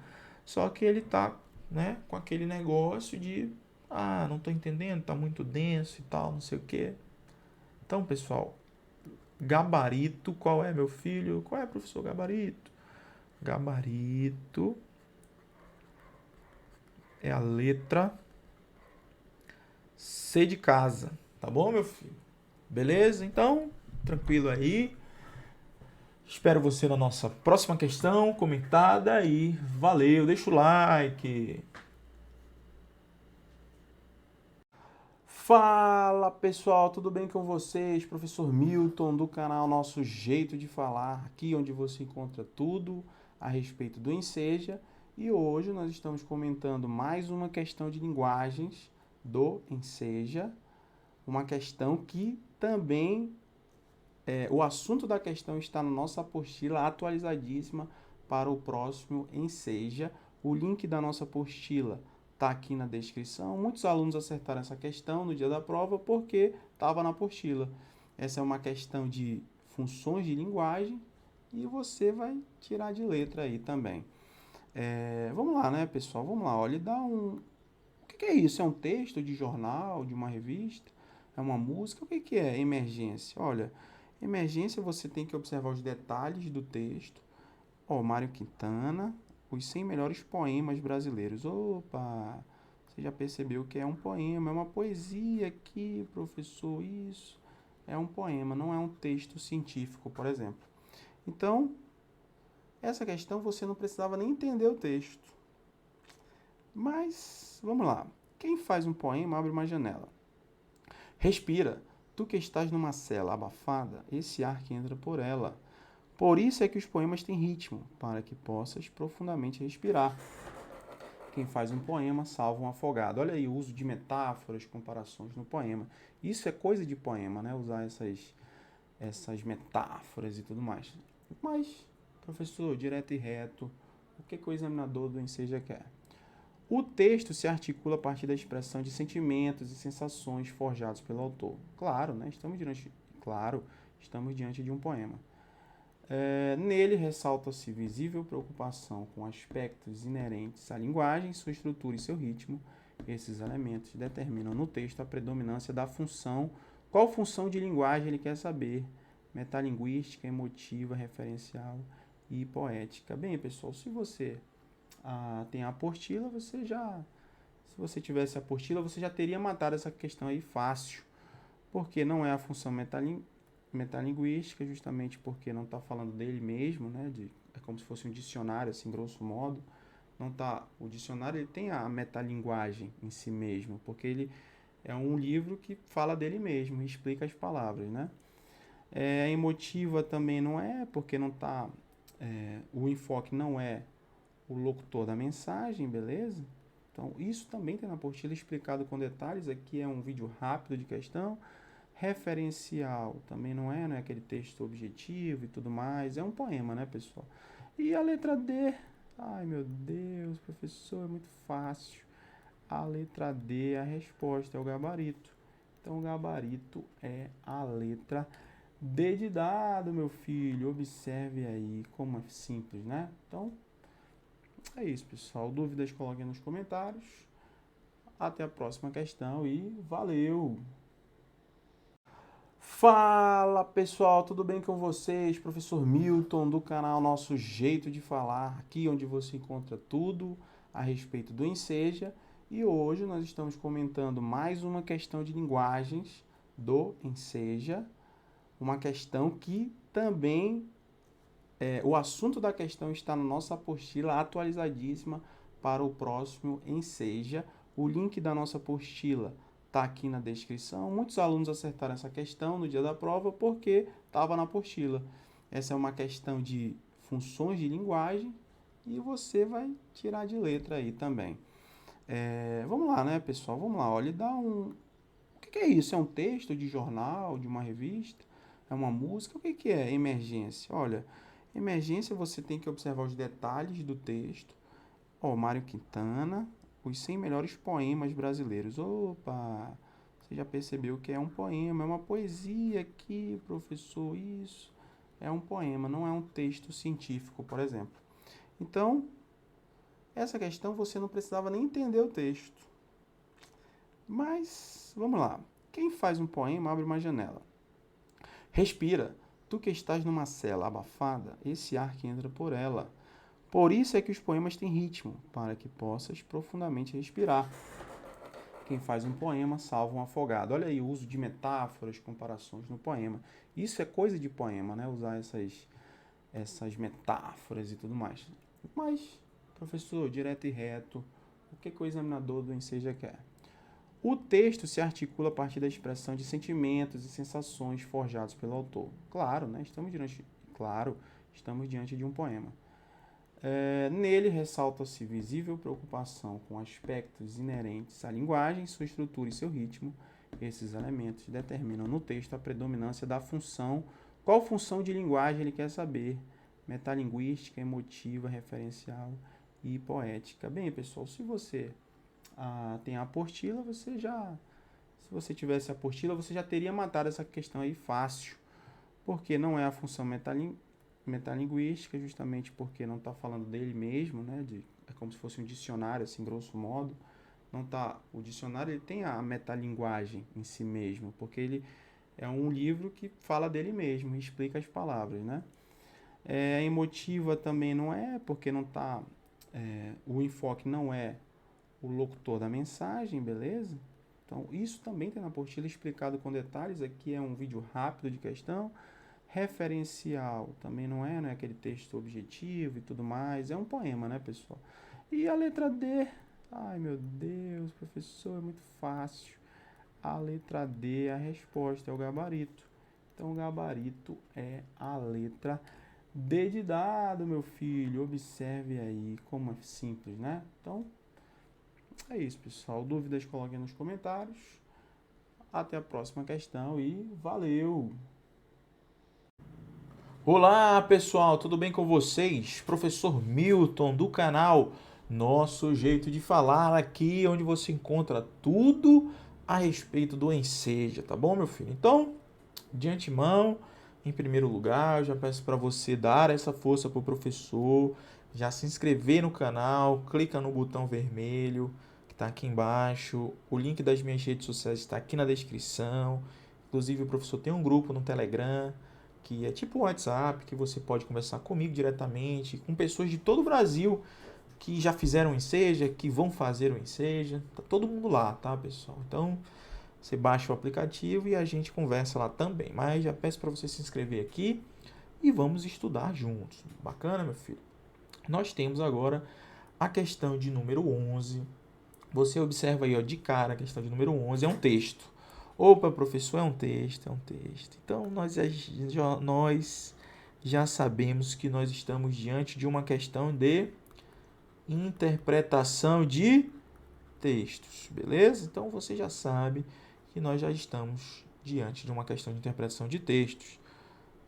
só que ele tá, né, com aquele negócio de não estou entendendo, tá muito denso e tal, não sei o quê. Então, pessoal, gabarito, qual é, meu filho? Qual é, professor gabarito? Gabarito é a letra C de casa, tá bom, meu filho? Beleza? Então, tranquilo aí. Espero você na nossa próxima questão comentada e valeu, deixa o like. Fala pessoal, tudo bem com vocês? Professor Milton do canal Nosso Jeito de Falar, aqui onde você encontra tudo a respeito do Enseja. E hoje nós estamos comentando mais uma questão de linguagens do Enseja, uma questão que também, o assunto da questão está na nossa apostila atualizadíssima para o próximo Enseja. O link da nossa apostila está aqui na descrição. Muitos alunos acertaram essa questão no dia da prova porque estava na apostila. Essa é uma questão de funções de linguagem e você vai tirar de letra aí também. Vamos lá, né, pessoal? Vamos lá. Olha, dá um... O que é isso? É um texto de jornal, de uma revista? É uma música? O que é emergência? Olha, emergência você tem que observar os detalhes do texto. Ó, Mário Quintana, os 100 melhores poemas brasileiros. Opa, você já percebeu que é um poema, é uma poesia aqui, professor, isso. É um poema, não é um texto científico, por exemplo. Então, essa questão você não precisava nem entender o texto. Mas, vamos lá. Quem faz um poema abre uma janela. Respira. Tu que estás numa cela abafada, esse ar que entra por ela. Por isso é que os poemas têm ritmo, para que possas profundamente respirar. Quem faz um poema salva um afogado. Olha aí o uso de metáforas, comparações no poema. Isso é coisa de poema, né? Usar essas metáforas e tudo mais. Mas, professor, direto e reto, o que o examinador do Enseja quer? O texto se articula a partir da expressão de sentimentos e sensações forjados pelo autor. Claro, né? Estamos diante de um poema. Nele ressalta-se visível preocupação com aspectos inerentes à linguagem, sua estrutura e seu ritmo. Esses elementos determinam no texto a predominância da função. Qual função de linguagem ele quer saber? Metalinguística, emotiva, referencial e poética. Bem, pessoal, se você tem a apostila, se você tivesse a apostila, você já teria matado essa questão aí fácil, porque não é a função metalinguística, justamente porque não está falando dele mesmo, né? É como se fosse um dicionário, assim, grosso modo. Não tá, o dicionário ele tem a metalinguagem em si mesmo, porque ele é um livro que fala dele mesmo, e explica as palavras, né? A emotiva também não é, porque não tá, o enfoque não é o locutor da mensagem, beleza? Então, isso também tem na apostila explicado com detalhes. Aqui é um vídeo rápido de questão. Referencial também não é, né? Aquele texto objetivo e tudo mais. É um poema, né, pessoal? E a letra D? Ai, meu Deus, professor, é muito fácil. A letra D, a resposta é o gabarito. Então, o gabarito é a letra D de dado, meu filho. Observe aí como é simples, né? Então, é isso, pessoal. Dúvidas, coloquem nos comentários. Até a próxima questão e valeu! Fala, pessoal, tudo bem com vocês? Professor Milton do canal Nosso Jeito de Falar, aqui onde você encontra tudo a respeito do Enseja. E hoje nós estamos comentando mais uma questão de linguagens do Enseja, uma questão que também o assunto da questão está na nossa apostila atualizadíssima para o próximo Enseja. O link da nossa apostila está aqui na descrição. Muitos alunos acertaram essa questão no dia da prova porque estava na apostila. Essa é uma questão de funções de linguagem e você vai tirar de letra aí também. Vamos lá, né, pessoal? Vamos lá, olha, dá um... O que é isso? É um texto de jornal, de uma revista? É uma música? O que é emergência? Olha, emergência você tem que observar os detalhes do texto. Ó, Mário Quintana, os 100 melhores poemas brasileiros. Opa, você já percebeu que é um poema, é uma poesia aqui, professor, isso. É um poema, não é um texto científico, por exemplo. Então, essa questão você não precisava nem entender o texto. Mas, vamos lá. Quem faz um poema abre uma janela. Respira. Tu que estás numa cela abafada, esse ar que entra por ela. Por isso é que os poemas têm ritmo, para que possas profundamente respirar. Quem faz um poema salva um afogado. Olha aí o uso de metáforas, comparações no poema. Isso é coisa de poema, né? Usar essas metáforas e tudo mais. Mas, professor, direto e reto, o que o examinador do Enseja quer? O texto se articula a partir da expressão de sentimentos e sensações forjados pelo autor. Claro, né? Estamos diante de um poema. Nele ressalta-se visível preocupação com aspectos inerentes à linguagem, sua estrutura e seu ritmo. Esses elementos determinam no texto a predominância da função. Qual função de linguagem ele quer saber? Metalinguística, emotiva, referencial e poética. Bem, pessoal, se você tem a apostila, se você tivesse a apostila, você já teria matado essa questão aí fácil, porque não é a função metalinguística, justamente porque não está falando dele mesmo, né? É como se fosse um dicionário, assim, grosso modo. Não tá, o dicionário ele tem a metalinguagem em si mesmo, porque ele é um livro que fala dele mesmo, explica as palavras, né? Emotiva também não é, porque não tá, o enfoque não é o locutor da mensagem, beleza? Então, isso também tem na apostila explicado com detalhes. Aqui é um vídeo rápido de questão. Referencial também não é aquele texto objetivo e tudo mais. É um poema, né, pessoal? E a letra D? Ai, meu Deus, professor, é muito fácil. A letra D, a resposta é o gabarito. Então, o gabarito é a letra D de dado, meu filho. Observe aí como é simples, né? Então, é isso, pessoal. Dúvidas, coloquem nos comentários. Até a próxima questão e valeu! Olá, pessoal, tudo bem com vocês? Professor Milton do canal Nosso Jeito de Falar, aqui onde você encontra tudo a respeito do Enseja, tá bom, meu filho? Então, de antemão, em primeiro lugar, eu já peço para você dar essa força pro professor, já se inscrever no canal, clica no botão vermelho que está aqui embaixo, o link das minhas redes sociais está aqui na descrição. Inclusive, o professor tem um grupo no Telegram, que é tipo um WhatsApp, que você pode conversar comigo diretamente, com pessoas de todo o Brasil que já fizeram o Enseja, que vão fazer o Enseja. Tá todo mundo lá, tá, pessoal? Então, você baixa o aplicativo e a gente conversa lá também. Mas já peço para você se inscrever aqui e vamos estudar juntos. Bacana, meu filho? Nós temos agora a questão de número 11. Você observa aí, ó, de cara, a questão de número 11 é um texto. Opa, professor, é um texto, é um texto. Então, nós já sabemos que nós estamos diante de uma questão de interpretação de textos, beleza? Então, você já sabe que nós já estamos diante de uma questão de interpretação de textos,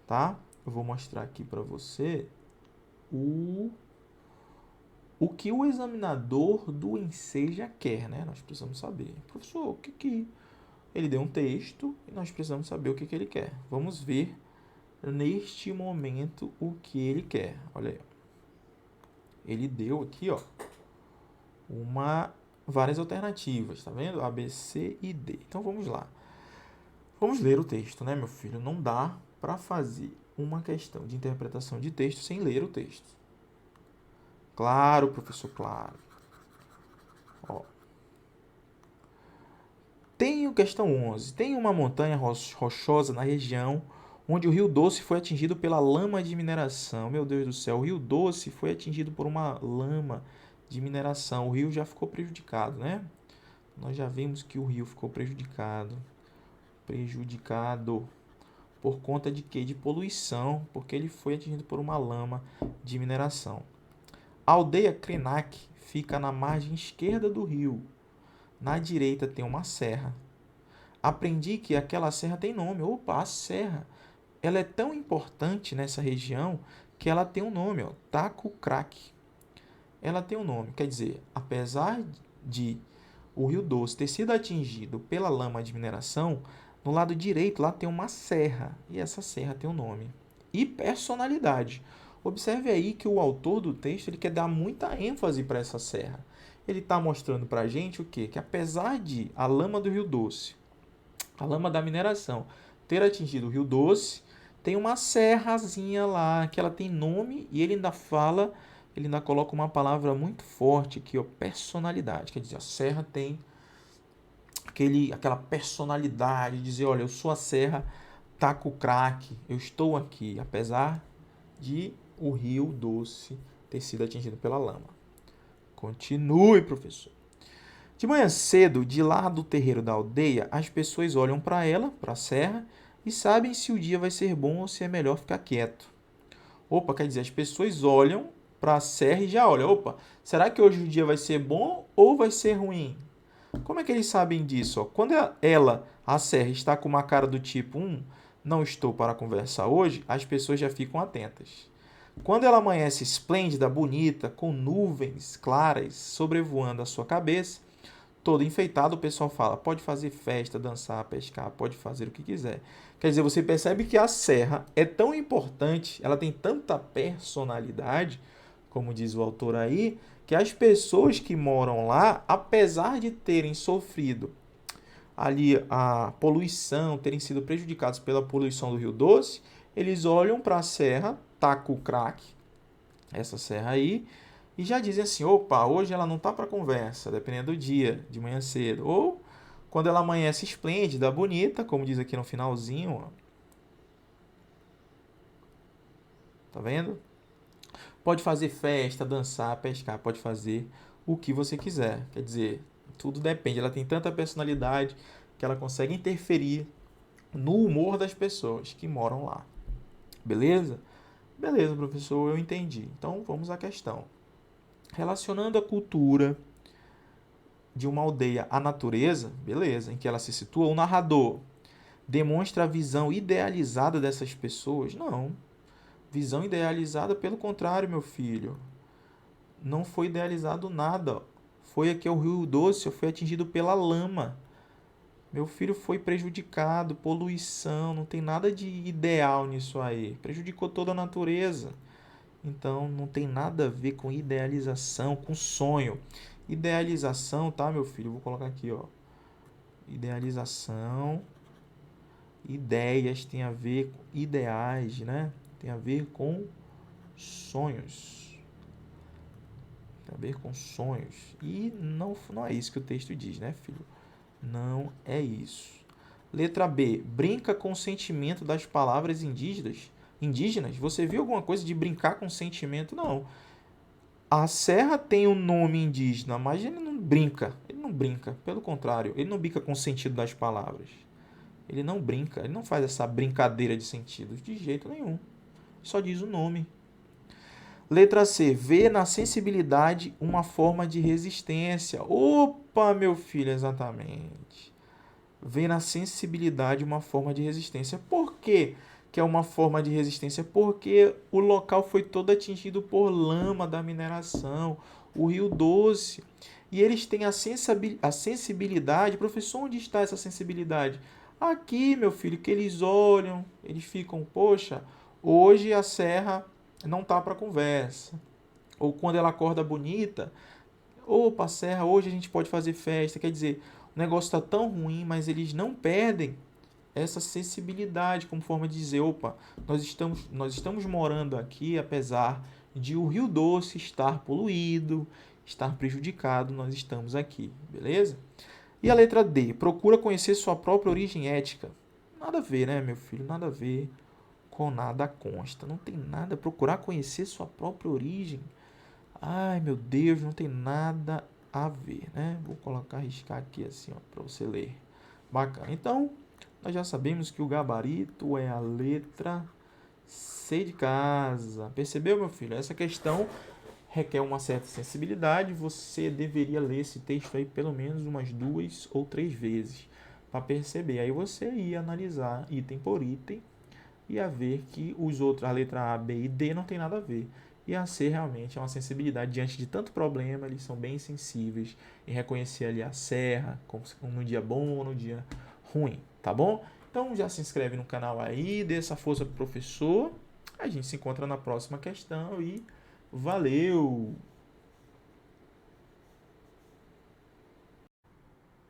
tá? Eu vou mostrar aqui para você o que o examinador do Enseja quer, né? Nós precisamos saber. Professor, o que ele deu um texto e nós precisamos saber o que ele quer. Vamos ver neste momento o que ele quer. Olha aí. Ele deu aqui, ó, várias alternativas, tá vendo? A, B, C e D. Então vamos lá. Vamos ler o texto, né, meu filho? Não dá para fazer uma questão de interpretação de texto sem ler o texto. Claro, professor, claro. Ó. Tem questão 11. Tem uma montanha rochosa na região onde o Rio Doce foi atingido pela lama de mineração. Meu Deus do céu, o Rio Doce foi atingido por uma lama de mineração. O rio já ficou prejudicado, né? Nós já vimos que o rio ficou prejudicado. Por conta de quê? De poluição, porque ele foi atingido por uma lama de mineração. A aldeia Krenak fica na margem esquerda do rio. Na direita tem uma serra. Aprendi que aquela serra tem nome. Opa, a serra. Ela é tão importante nessa região que ela tem um nome, ó, Taco Crack. Ela tem um nome, quer dizer, apesar de o Rio Doce ter sido atingido pela lama de mineração, no lado direito lá tem uma serra, e essa serra tem um nome. E personalidade. Observe aí que o autor do texto ele quer dar muita ênfase para essa serra. Ele está mostrando para a gente o quê? Que apesar de a lama do Rio Doce, a lama da mineração, ter atingido o Rio Doce, tem uma serrazinha lá que ela tem nome e ele ainda coloca uma palavra muito forte aqui, ó, personalidade. Quer dizer, a serra tem aquela personalidade de dizer, olha, eu sou a serra Taco Crack, eu estou aqui, apesar de o Rio Doce ter sido atingido pela lama. Continue, professor. De manhã cedo, de lá do terreiro da aldeia, as pessoas olham para ela, para a serra, e sabem se o dia vai ser bom ou se é melhor ficar quieto. Opa, quer dizer, as pessoas olham para a serra e já olham. Opa, será que hoje o dia vai ser bom ou vai ser ruim? Como é que eles sabem disso? Ó? Quando a serra, está com uma cara do tipo, não estou para conversar hoje, as pessoas já ficam atentas. Quando ela amanhece esplêndida, bonita, com nuvens claras sobrevoando a sua cabeça, todo enfeitado, o pessoal fala, pode fazer festa, dançar, pescar, pode fazer o que quiser. Quer dizer, você percebe que a serra é tão importante, ela tem tanta personalidade, como diz o autor aí, que as pessoas que moram lá, apesar de terem sofrido ali a poluição, terem sido prejudicados pela poluição do Rio Doce, eles olham para a serra, Taco Crack, essa serra aí, e já dizem assim, opa, hoje ela não está para conversa, dependendo do dia, de manhã cedo. Ou quando ela amanhece esplêndida, bonita, como diz aqui no finalzinho, ó. Tá vendo? Pode fazer festa, dançar, pescar, pode fazer o que você quiser. Quer dizer, tudo depende. Ela tem tanta personalidade que ela consegue interferir no humor das pessoas que moram lá. Beleza? Beleza, professor, eu entendi. Então, vamos à questão. Relacionando a cultura de uma aldeia à natureza, beleza, em que ela se situa, o narrador demonstra a visão idealizada dessas pessoas? Não. Visão idealizada, pelo contrário, meu filho. Não foi idealizado nada. Foi aqui ao Rio Doce, foi atingido pela lama. Meu filho foi prejudicado, poluição, não tem nada de ideal nisso aí. Prejudicou toda a natureza. Então, não tem nada a ver com idealização, com sonho. Idealização, tá, meu filho? Vou colocar aqui, ó. Idealização, ideias tem a ver com ideais, né? Tem a ver com sonhos. Tem a ver com sonhos. E não é isso que o texto diz, né, filho? Não é isso. Letra B. Brinca com o sentimento das palavras indígenas. Indígenas? Você viu alguma coisa de brincar com sentimento? Não. A serra tem um nome indígena, mas ele não brinca. Ele não brinca. Pelo contrário, ele não brinca com o sentido das palavras. Ele não brinca. Ele não faz essa brincadeira de sentidos de jeito nenhum. Só diz o nome. Letra C. Vê na sensibilidade uma forma de resistência. Opa, meu filho, exatamente. Vê na sensibilidade uma forma de resistência. Por quê que é uma forma de resistência? Porque o local foi todo atingido por lama da mineração, o Rio Doce. E eles têm a sensibilidade. Professor, onde está essa sensibilidade? Aqui, meu filho, que eles olham, eles ficam, poxa, hoje a serra não tá para conversa. Ou quando ela acorda bonita, opa, serra, hoje a gente pode fazer festa. Quer dizer, o negócio está tão ruim, mas eles não perdem essa sensibilidade como forma de dizer, opa, nós estamos morando aqui, apesar de o Rio Doce estar poluído, estar prejudicado, nós estamos aqui, beleza? E a letra D, procura conhecer sua própria origem ética. Nada a ver, né, meu filho? Nada a ver com nada consta. Não tem nada. Procurar conhecer sua própria origem. Ai, meu Deus, não tem nada a ver, né? Vou colocar, arriscar aqui assim, ó, para você ler. Bacana. Então, Nós já sabemos que o gabarito é a letra C de casa. Percebeu, meu filho? Essa questão requer uma certa sensibilidade. Você deveria ler esse texto aí pelo menos umas 2 ou 3 vezes para perceber. Aí você ia analisar item por item e ia ver que os outros, a letra A, B e D não tem nada a ver. E a C realmente é uma sensibilidade diante de tanto problema, eles são bem sensíveis em reconhecer ali a serra, como no dia bom ou no dia ruim, tá bom? Então já se inscreve no canal aí, dê essa força pro professor. A gente se encontra na próxima questão e valeu!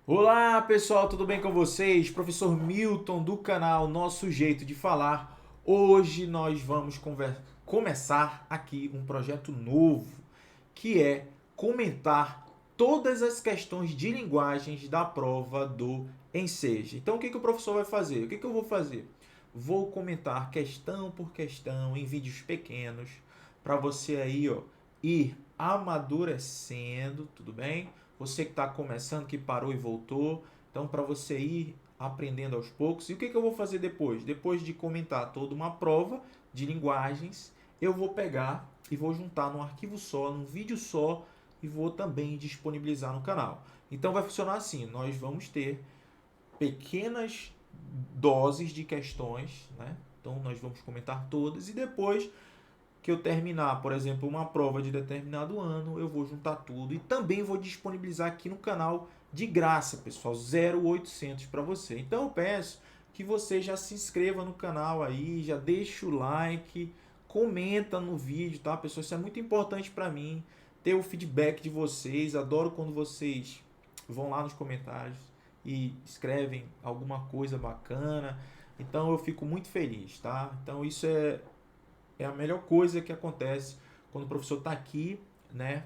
Olá pessoal, tudo bem com vocês? Professor Milton do canal Nosso Jeito de Falar. Hoje nós vamos começar aqui um projeto novo, que é comentar todas as questões de linguagens da prova do Enseja. Então o que o professor vai fazer? O que eu vou fazer? Vou comentar questão por questão em vídeos pequenos para você aí, ó, ir amadurecendo, tudo bem? Você que está começando, que parou e voltou, então para você ir aprendendo aos poucos. E o que eu vou fazer depois? Depois de comentar toda uma prova de linguagens, eu vou pegar e vou juntar num arquivo só, num vídeo só, e vou também disponibilizar no canal. Então vai funcionar assim, nós vamos ter pequenas doses de questões, né? Então nós vamos comentar todas e depois que eu terminar, por exemplo, uma prova de determinado ano, eu vou juntar tudo e também vou disponibilizar aqui no canal de graça, pessoal, 0800 para você. Então eu peço que você já se inscreva no canal aí, já deixa o like, comenta no vídeo, tá, pessoal? Isso é muito importante para mim, ter o feedback de vocês. Adoro quando vocês vão lá nos comentários e escrevem alguma coisa bacana. Então eu fico muito feliz, tá? Então isso é a melhor coisa que acontece quando o professor está aqui, né,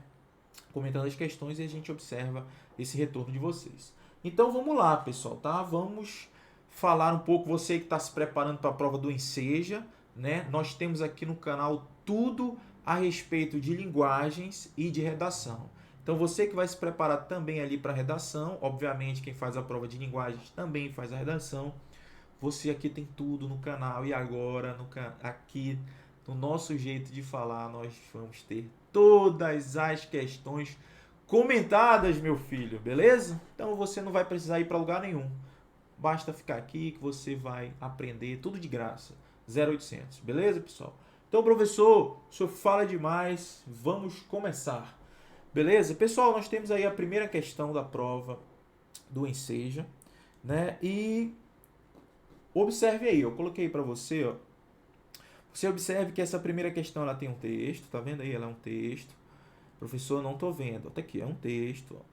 comentando as questões e a gente observa esse retorno de vocês. Então vamos lá, pessoal, tá? Vamos falar um pouco, você que está se preparando para a prova do Enseja, né? Nós temos aqui no canal tudo a respeito de linguagens e de redação. Então você que vai se preparar também ali para a redação, obviamente quem faz a prova de linguagens também faz a redação. Você aqui tem tudo no canal e agora aqui no Nosso Jeito de Falar nós vamos ter todas as questões comentadas, meu filho, beleza? Então você não vai precisar ir para lugar nenhum. Basta ficar aqui que você vai aprender tudo de graça. 0800, beleza, pessoal? Então, professor, o senhor fala demais, vamos começar. Beleza? Pessoal, nós temos aí a primeira questão da prova do Enseja, né? E observe aí, eu coloquei para você, ó. Você observe que essa primeira questão ela tem um texto, tá vendo aí? Ela é um texto. Professor, não tô vendo. Tá aqui, é um texto, ó.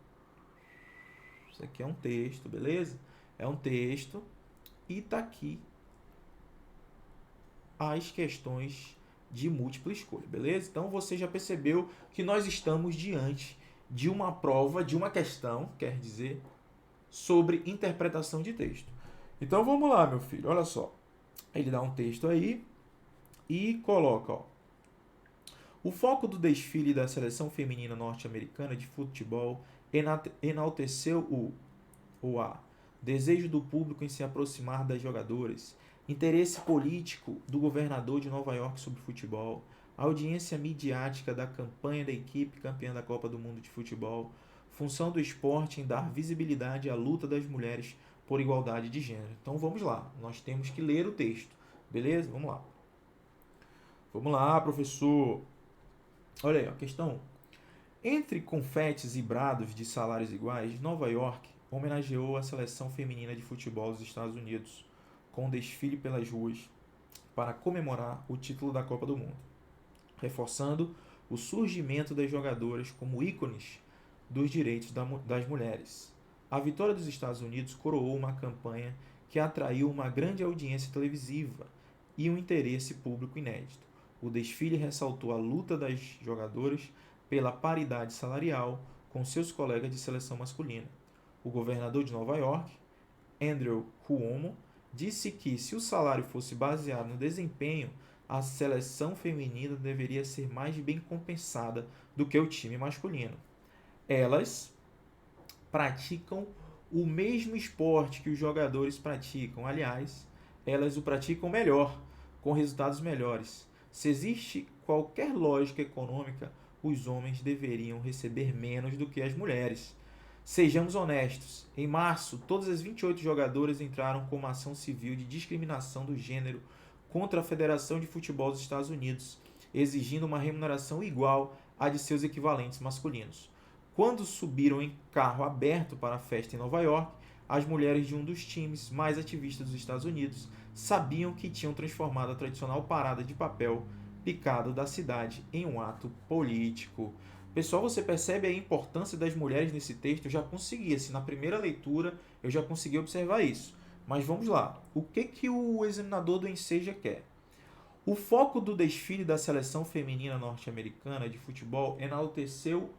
Isso aqui é um texto, beleza? É um texto e tá aqui as questões de múltipla escolha, beleza? Então você já percebeu que nós estamos diante de uma prova, de uma questão, quer dizer, sobre interpretação de texto. Então vamos lá, meu filho, olha só. Ele dá um texto aí e coloca, ó. O foco do desfile da seleção feminina norte-americana de futebol enalteceu o desejo do público em se aproximar das jogadoras, interesse político do governador de Nova York sobre futebol, audiência midiática da campanha da equipe campeã da Copa do Mundo de Futebol, função do esporte em dar visibilidade à luta das mulheres por igualdade de gênero. Então vamos lá, nós temos que ler o texto, beleza? Vamos lá. Vamos lá, professor. Olha aí, a questão 1. Entre confetes e brados de salários iguais, Nova York homenageou a seleção feminina de futebol dos Estados Unidos com um desfile pelas ruas para comemorar o título da Copa do Mundo, reforçando o surgimento das jogadoras como ícones dos direitos das mulheres. A vitória dos Estados Unidos coroou uma campanha que atraiu uma grande audiência televisiva e um interesse público inédito. O desfile ressaltou a luta das jogadoras pela paridade salarial com seus colegas de seleção masculina. O governador de Nova York, Andrew Cuomo, disse que, se o salário fosse baseado no desempenho, a seleção feminina deveria ser mais bem compensada do que o time masculino. Elas praticam o mesmo esporte que os jogadores praticam. Aliás, elas o praticam melhor, com resultados melhores. Se existe qualquer lógica econômica, os homens deveriam receber menos do que as mulheres. Sejamos honestos. Em março, todas as 28 jogadoras entraram com uma ação civil de discriminação do gênero contra a Federação de Futebol dos Estados Unidos, exigindo uma remuneração igual à de seus equivalentes masculinos. Quando subiram em carro aberto para a festa em Nova York, as mulheres de um dos times mais ativistas dos Estados Unidos sabiam que tinham transformado a tradicional parada de papel picado da cidade em um ato político. Pessoal, você percebe a importância das mulheres nesse texto? Eu já consegui, assim, na primeira leitura, eu já consegui observar isso. Mas vamos lá. O que o examinador do Enseja quer? O foco do desfile da seleção feminina norte-americana de futebol enalteceu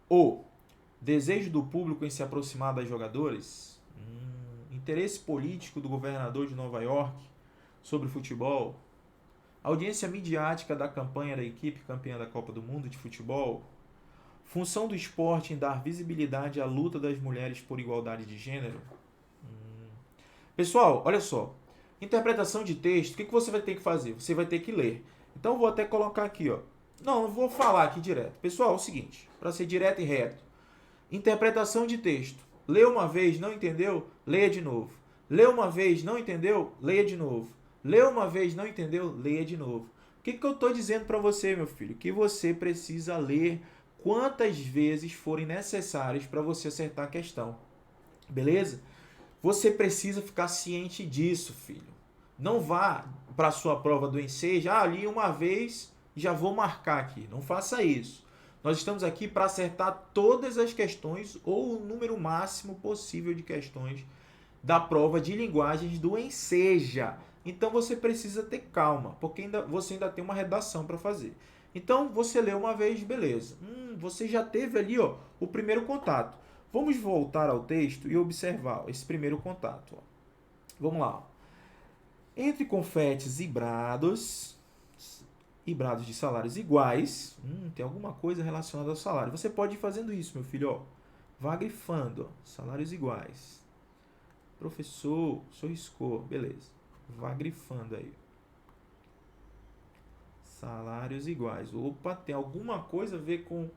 o desejo do público em se aproximar das jogadoras, interesse político do governador de Nova York sobre futebol, audiência midiática da campanha da equipe campeã da Copa do Mundo de futebol, função do esporte em dar visibilidade à luta das mulheres por igualdade de gênero. Pessoal, olha só. Interpretação de texto, o que você vai ter que fazer? Você vai ter que ler. Então eu vou até colocar aqui, ó. Não vou falar aqui direto. Pessoal, é o seguinte, para ser direto e reto. Interpretação de texto. Leu uma vez, não entendeu? Leia de novo. Leu uma vez, não entendeu? Leia de novo. Leu uma vez, não entendeu? Leia de novo. O que eu estou dizendo para você, meu filho? Que você precisa ler quantas vezes forem necessárias para você acertar a questão. Beleza? Você precisa ficar ciente disso, filho. Não vá para a sua prova do Enseja, li uma vez, já vou marcar aqui. Não faça isso. Nós estamos aqui para acertar todas as questões ou o número máximo possível de questões da prova de linguagens do Enseja. Então você precisa ter calma, porque você ainda tem uma redação para fazer. Então você leu uma vez, beleza. Você já teve ali o primeiro contato. Vamos voltar ao texto e observar esse primeiro contato. Vamos lá. Entre confetes e brados de salários iguais, tem alguma coisa relacionada ao salário. Você pode ir fazendo isso, meu filho. Vá grifando. Salários iguais. Professor, riscou. Beleza. Vá grifando aí. Salários iguais. Opa, tem alguma coisa a ver com,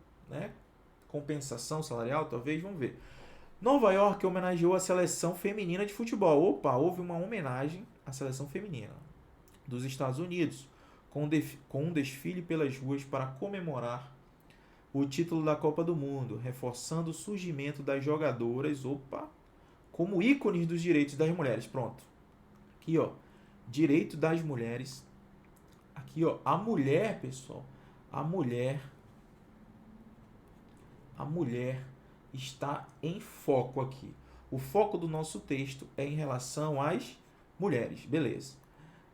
compensação salarial? Talvez, vamos ver. Nova York homenageou a seleção feminina de futebol. Opa, houve uma homenagem à seleção feminina dos Estados Unidos, com um desfile pelas ruas para comemorar o título da Copa do Mundo, reforçando o surgimento das jogadoras, como ícones dos direitos das mulheres. Pronto. Aqui, direito das mulheres. Aqui, a mulher, pessoal, a mulher está em foco aqui. O foco do nosso texto é em relação às mulheres, beleza.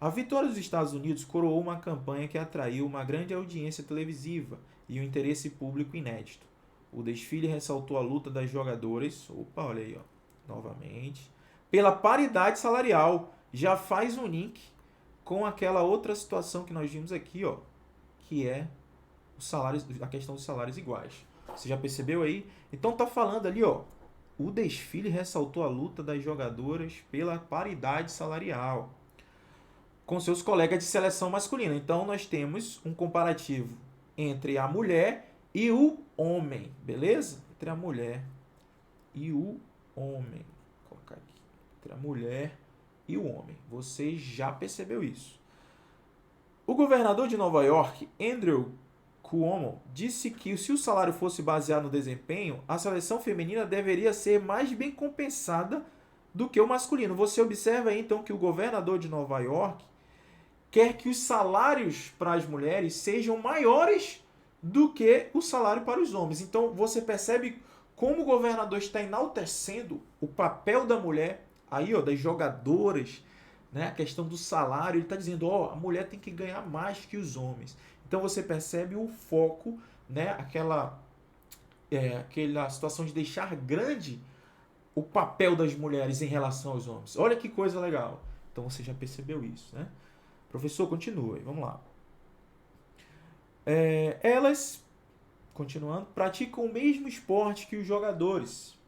A vitória dos Estados Unidos coroou uma campanha que atraiu uma grande audiência televisiva e um interesse público inédito. O desfile ressaltou a luta das jogadoras, olha aí, novamente, pela paridade salarial. Já faz um link com aquela outra situação que nós vimos aqui, que é a questão dos salários iguais. Você já percebeu aí? Então tá falando ali, o desfile ressaltou a luta das jogadoras pela paridade salarial com seus colegas de seleção masculina. Então nós temos um comparativo entre a mulher e o homem, beleza? Entre a mulher e o homem. Vou colocar aqui. Entre a mulher e o homem. Você já percebeu isso? O governador de Nova York, Andrew Cuomo, disse que se o salário fosse baseado no desempenho, a seleção feminina deveria ser mais bem compensada do que o masculino. Você observa aí, então, que o governador de Nova York quer que os salários para as mulheres sejam maiores do que o salário para os homens. Então, você percebe como o governador está enaltecendo o papel da mulher, aí, das jogadoras, a questão do salário. Ele está dizendo, a mulher tem que ganhar mais que os homens. Então você percebe o foco, aquela situação de deixar grande o papel das mulheres em relação aos homens. Olha que coisa legal. Então você já percebeu isso, né? Professor, continue. Vamos lá. Elas, continuando, praticam o mesmo esporte que os jogadores.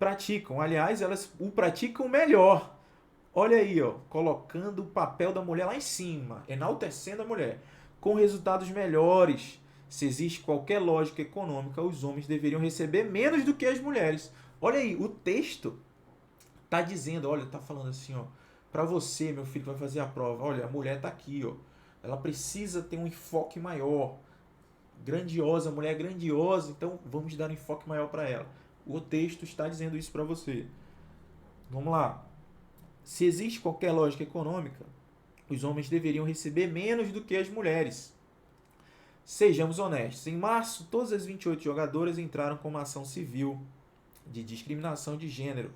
praticam. Aliás, elas o praticam melhor. Olha aí, ó, colocando o papel da mulher lá em cima, enaltecendo a mulher, com resultados melhores. Se existe qualquer lógica econômica, os homens deveriam receber menos do que as mulheres. Olha aí, o texto tá dizendo, olha, tá falando assim, ó, para você, meu filho, que vai fazer a prova, olha, a mulher tá aqui, ó. Ela precisa ter um enfoque maior. Grandiosa, a mulher é grandiosa, então vamos dar um enfoque maior para ela. O texto está dizendo isso para você. Vamos lá. Se existe qualquer lógica econômica, os homens deveriam receber menos do que as mulheres. Sejamos honestos. Em março, todas as 28 jogadoras entraram com uma ação civil de discriminação de gênero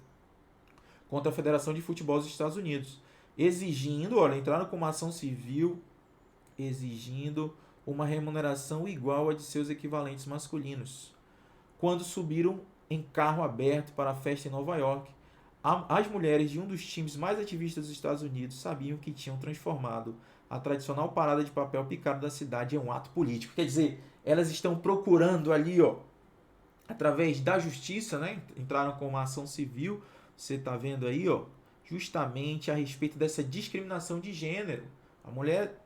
contra a Federação de Futebol dos Estados Unidos, entraram com uma ação civil exigindo uma remuneração igual à de seus equivalentes masculinos. Quando subiram em carro aberto para a festa em Nova York, as mulheres de um dos times mais ativistas dos Estados Unidos sabiam que tinham transformado a tradicional parada de papel picado da cidade em um ato político. Quer dizer, elas estão procurando ali, ó, através da justiça, né? Entraram com uma ação civil, você está vendo aí, ó, justamente a respeito dessa discriminação de gênero. A mulher,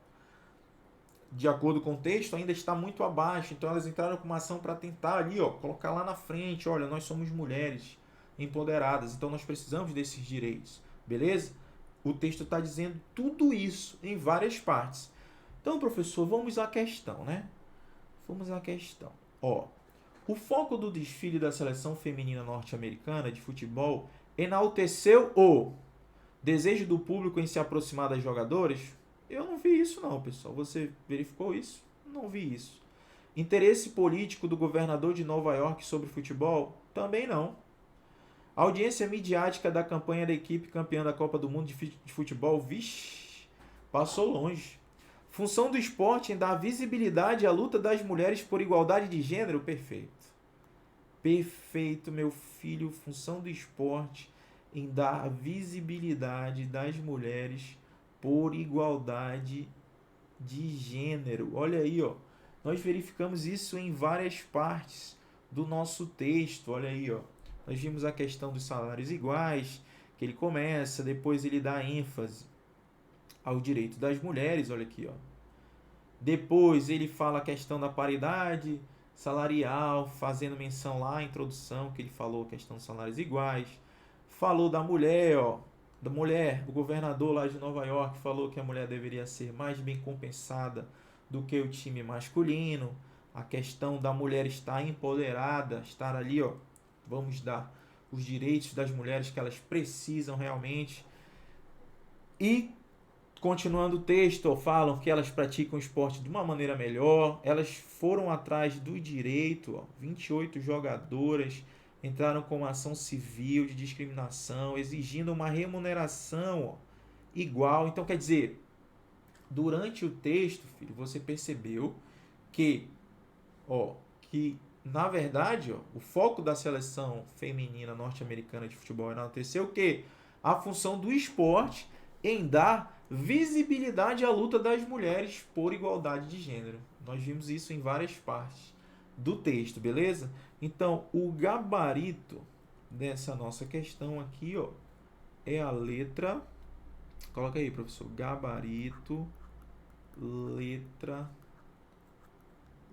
de acordo com o texto, ainda está muito abaixo, então elas entraram com uma ação para tentar ali, ó, colocar lá na frente, olha, nós somos mulheres empoderadas, então nós precisamos desses direitos, beleza? O texto está dizendo tudo isso em várias partes. Então, professor, vamos à questão, né? Vamos à questão. Ó, o foco do desfile da seleção feminina norte-americana de futebol enalteceu o desejo do público em se aproximar das jogadoras? Eu não vi isso não, pessoal. Você verificou isso? Não vi isso. Interesse político do governador de Nova York sobre futebol? Também não. A audiência midiática da campanha da equipe campeã da Copa do Mundo de futebol? Vixe, passou longe. Função do esporte em dar visibilidade à luta das mulheres por igualdade de gênero? Perfeito. Perfeito, meu filho. Função do esporte em dar visibilidade das mulheres por igualdade de gênero. Olha aí, ó. Nós verificamos isso em várias partes do nosso texto. Olha aí, ó. Nós vimos a questão dos salários iguais, que ele começa, depois ele dá ênfase ao direito das mulheres, olha aqui, ó. Depois ele fala a questão da paridade salarial, fazendo menção lá à introdução, que ele falou a questão dos salários iguais. Falou da mulher, ó. Da mulher, o governador lá de Nova York falou que a mulher deveria ser mais bem compensada do que o time masculino. A questão da mulher estar empoderada, estar ali, ó. Vamos dar os direitos das mulheres que elas precisam realmente. E, continuando o texto, falam que elas praticam o esporte de uma maneira melhor. Elas foram atrás do direito, ó, 28 jogadoras entraram com uma ação civil de discriminação, exigindo uma remuneração, ó, igual. Então, quer dizer, durante o texto, filho, você percebeu que, ó, que na verdade, ó, o foco da seleção feminina norte-americana de futebol enalteceu o quê? A função do esporte em dar visibilidade à luta das mulheres por igualdade de gênero. Nós vimos isso em várias partes do texto, beleza? Então, o gabarito dessa nossa questão aqui, ó, é a letra... Coloca aí, professor. Gabarito, letra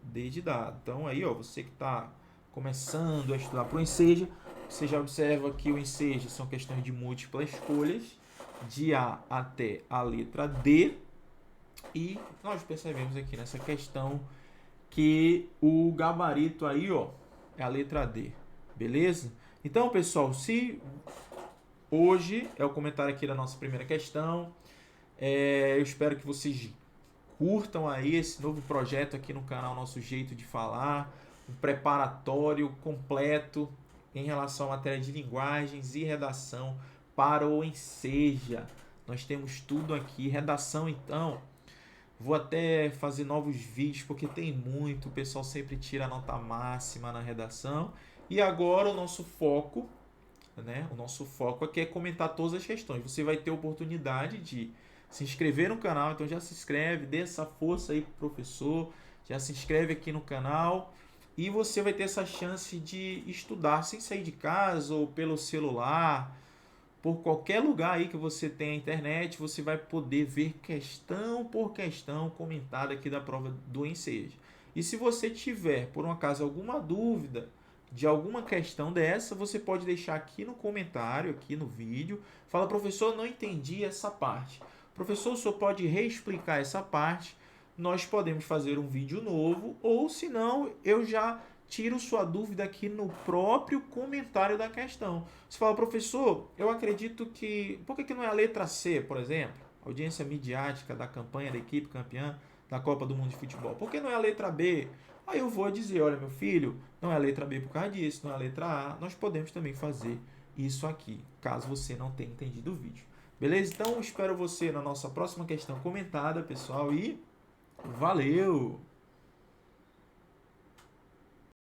D de dado. Então, aí, ó, você que está começando a estudar para o Enseja, você já observa que o Enseja são questões de múltiplas escolhas, de A até a letra D, e nós percebemos aqui nessa questão que o gabarito aí, ó, é a letra D, beleza? Então, pessoal, se hoje é o comentário aqui da nossa primeira questão, eu espero que vocês curtam aí esse novo projeto aqui no canal Nosso Jeito de Falar, um preparatório completo em relação à matéria de linguagens e redação para o Enseja. Nós temos tudo aqui. Redação, então, vou até fazer novos vídeos, porque tem muito, o pessoal sempre tira a nota máxima na redação. E agora o nosso foco, né? O nosso foco aqui é comentar todas as questões. Você vai ter a oportunidade de se inscrever no canal, então já se inscreve, dê essa força aí pro professor, já se inscreve aqui no canal, e você vai ter essa chance de estudar sem sair de casa ou pelo celular, por qualquer lugar aí que você tenha internet, você vai poder ver questão por questão comentada aqui da prova do Enseja. E se você tiver, por um acaso, alguma dúvida de alguma questão dessa, você pode deixar aqui no comentário, aqui no vídeo. Fala, professor, não entendi essa parte. Professor, o senhor pode reexplicar essa parte? Nós podemos fazer um vídeo novo, ou se não, eu já tiro sua dúvida aqui no próprio comentário da questão. Você fala, professor, eu acredito que... Por que não é a letra C, por exemplo? Audiência midiática da campanha da equipe campeã da Copa do Mundo de Futebol. Por que não é a letra B? Aí eu vou dizer, olha, meu filho, não é a letra B por causa disso, não é a letra A. Nós podemos também fazer isso aqui, caso você não tenha entendido o vídeo. Beleza? Então, espero você na nossa próxima questão comentada, pessoal, e valeu!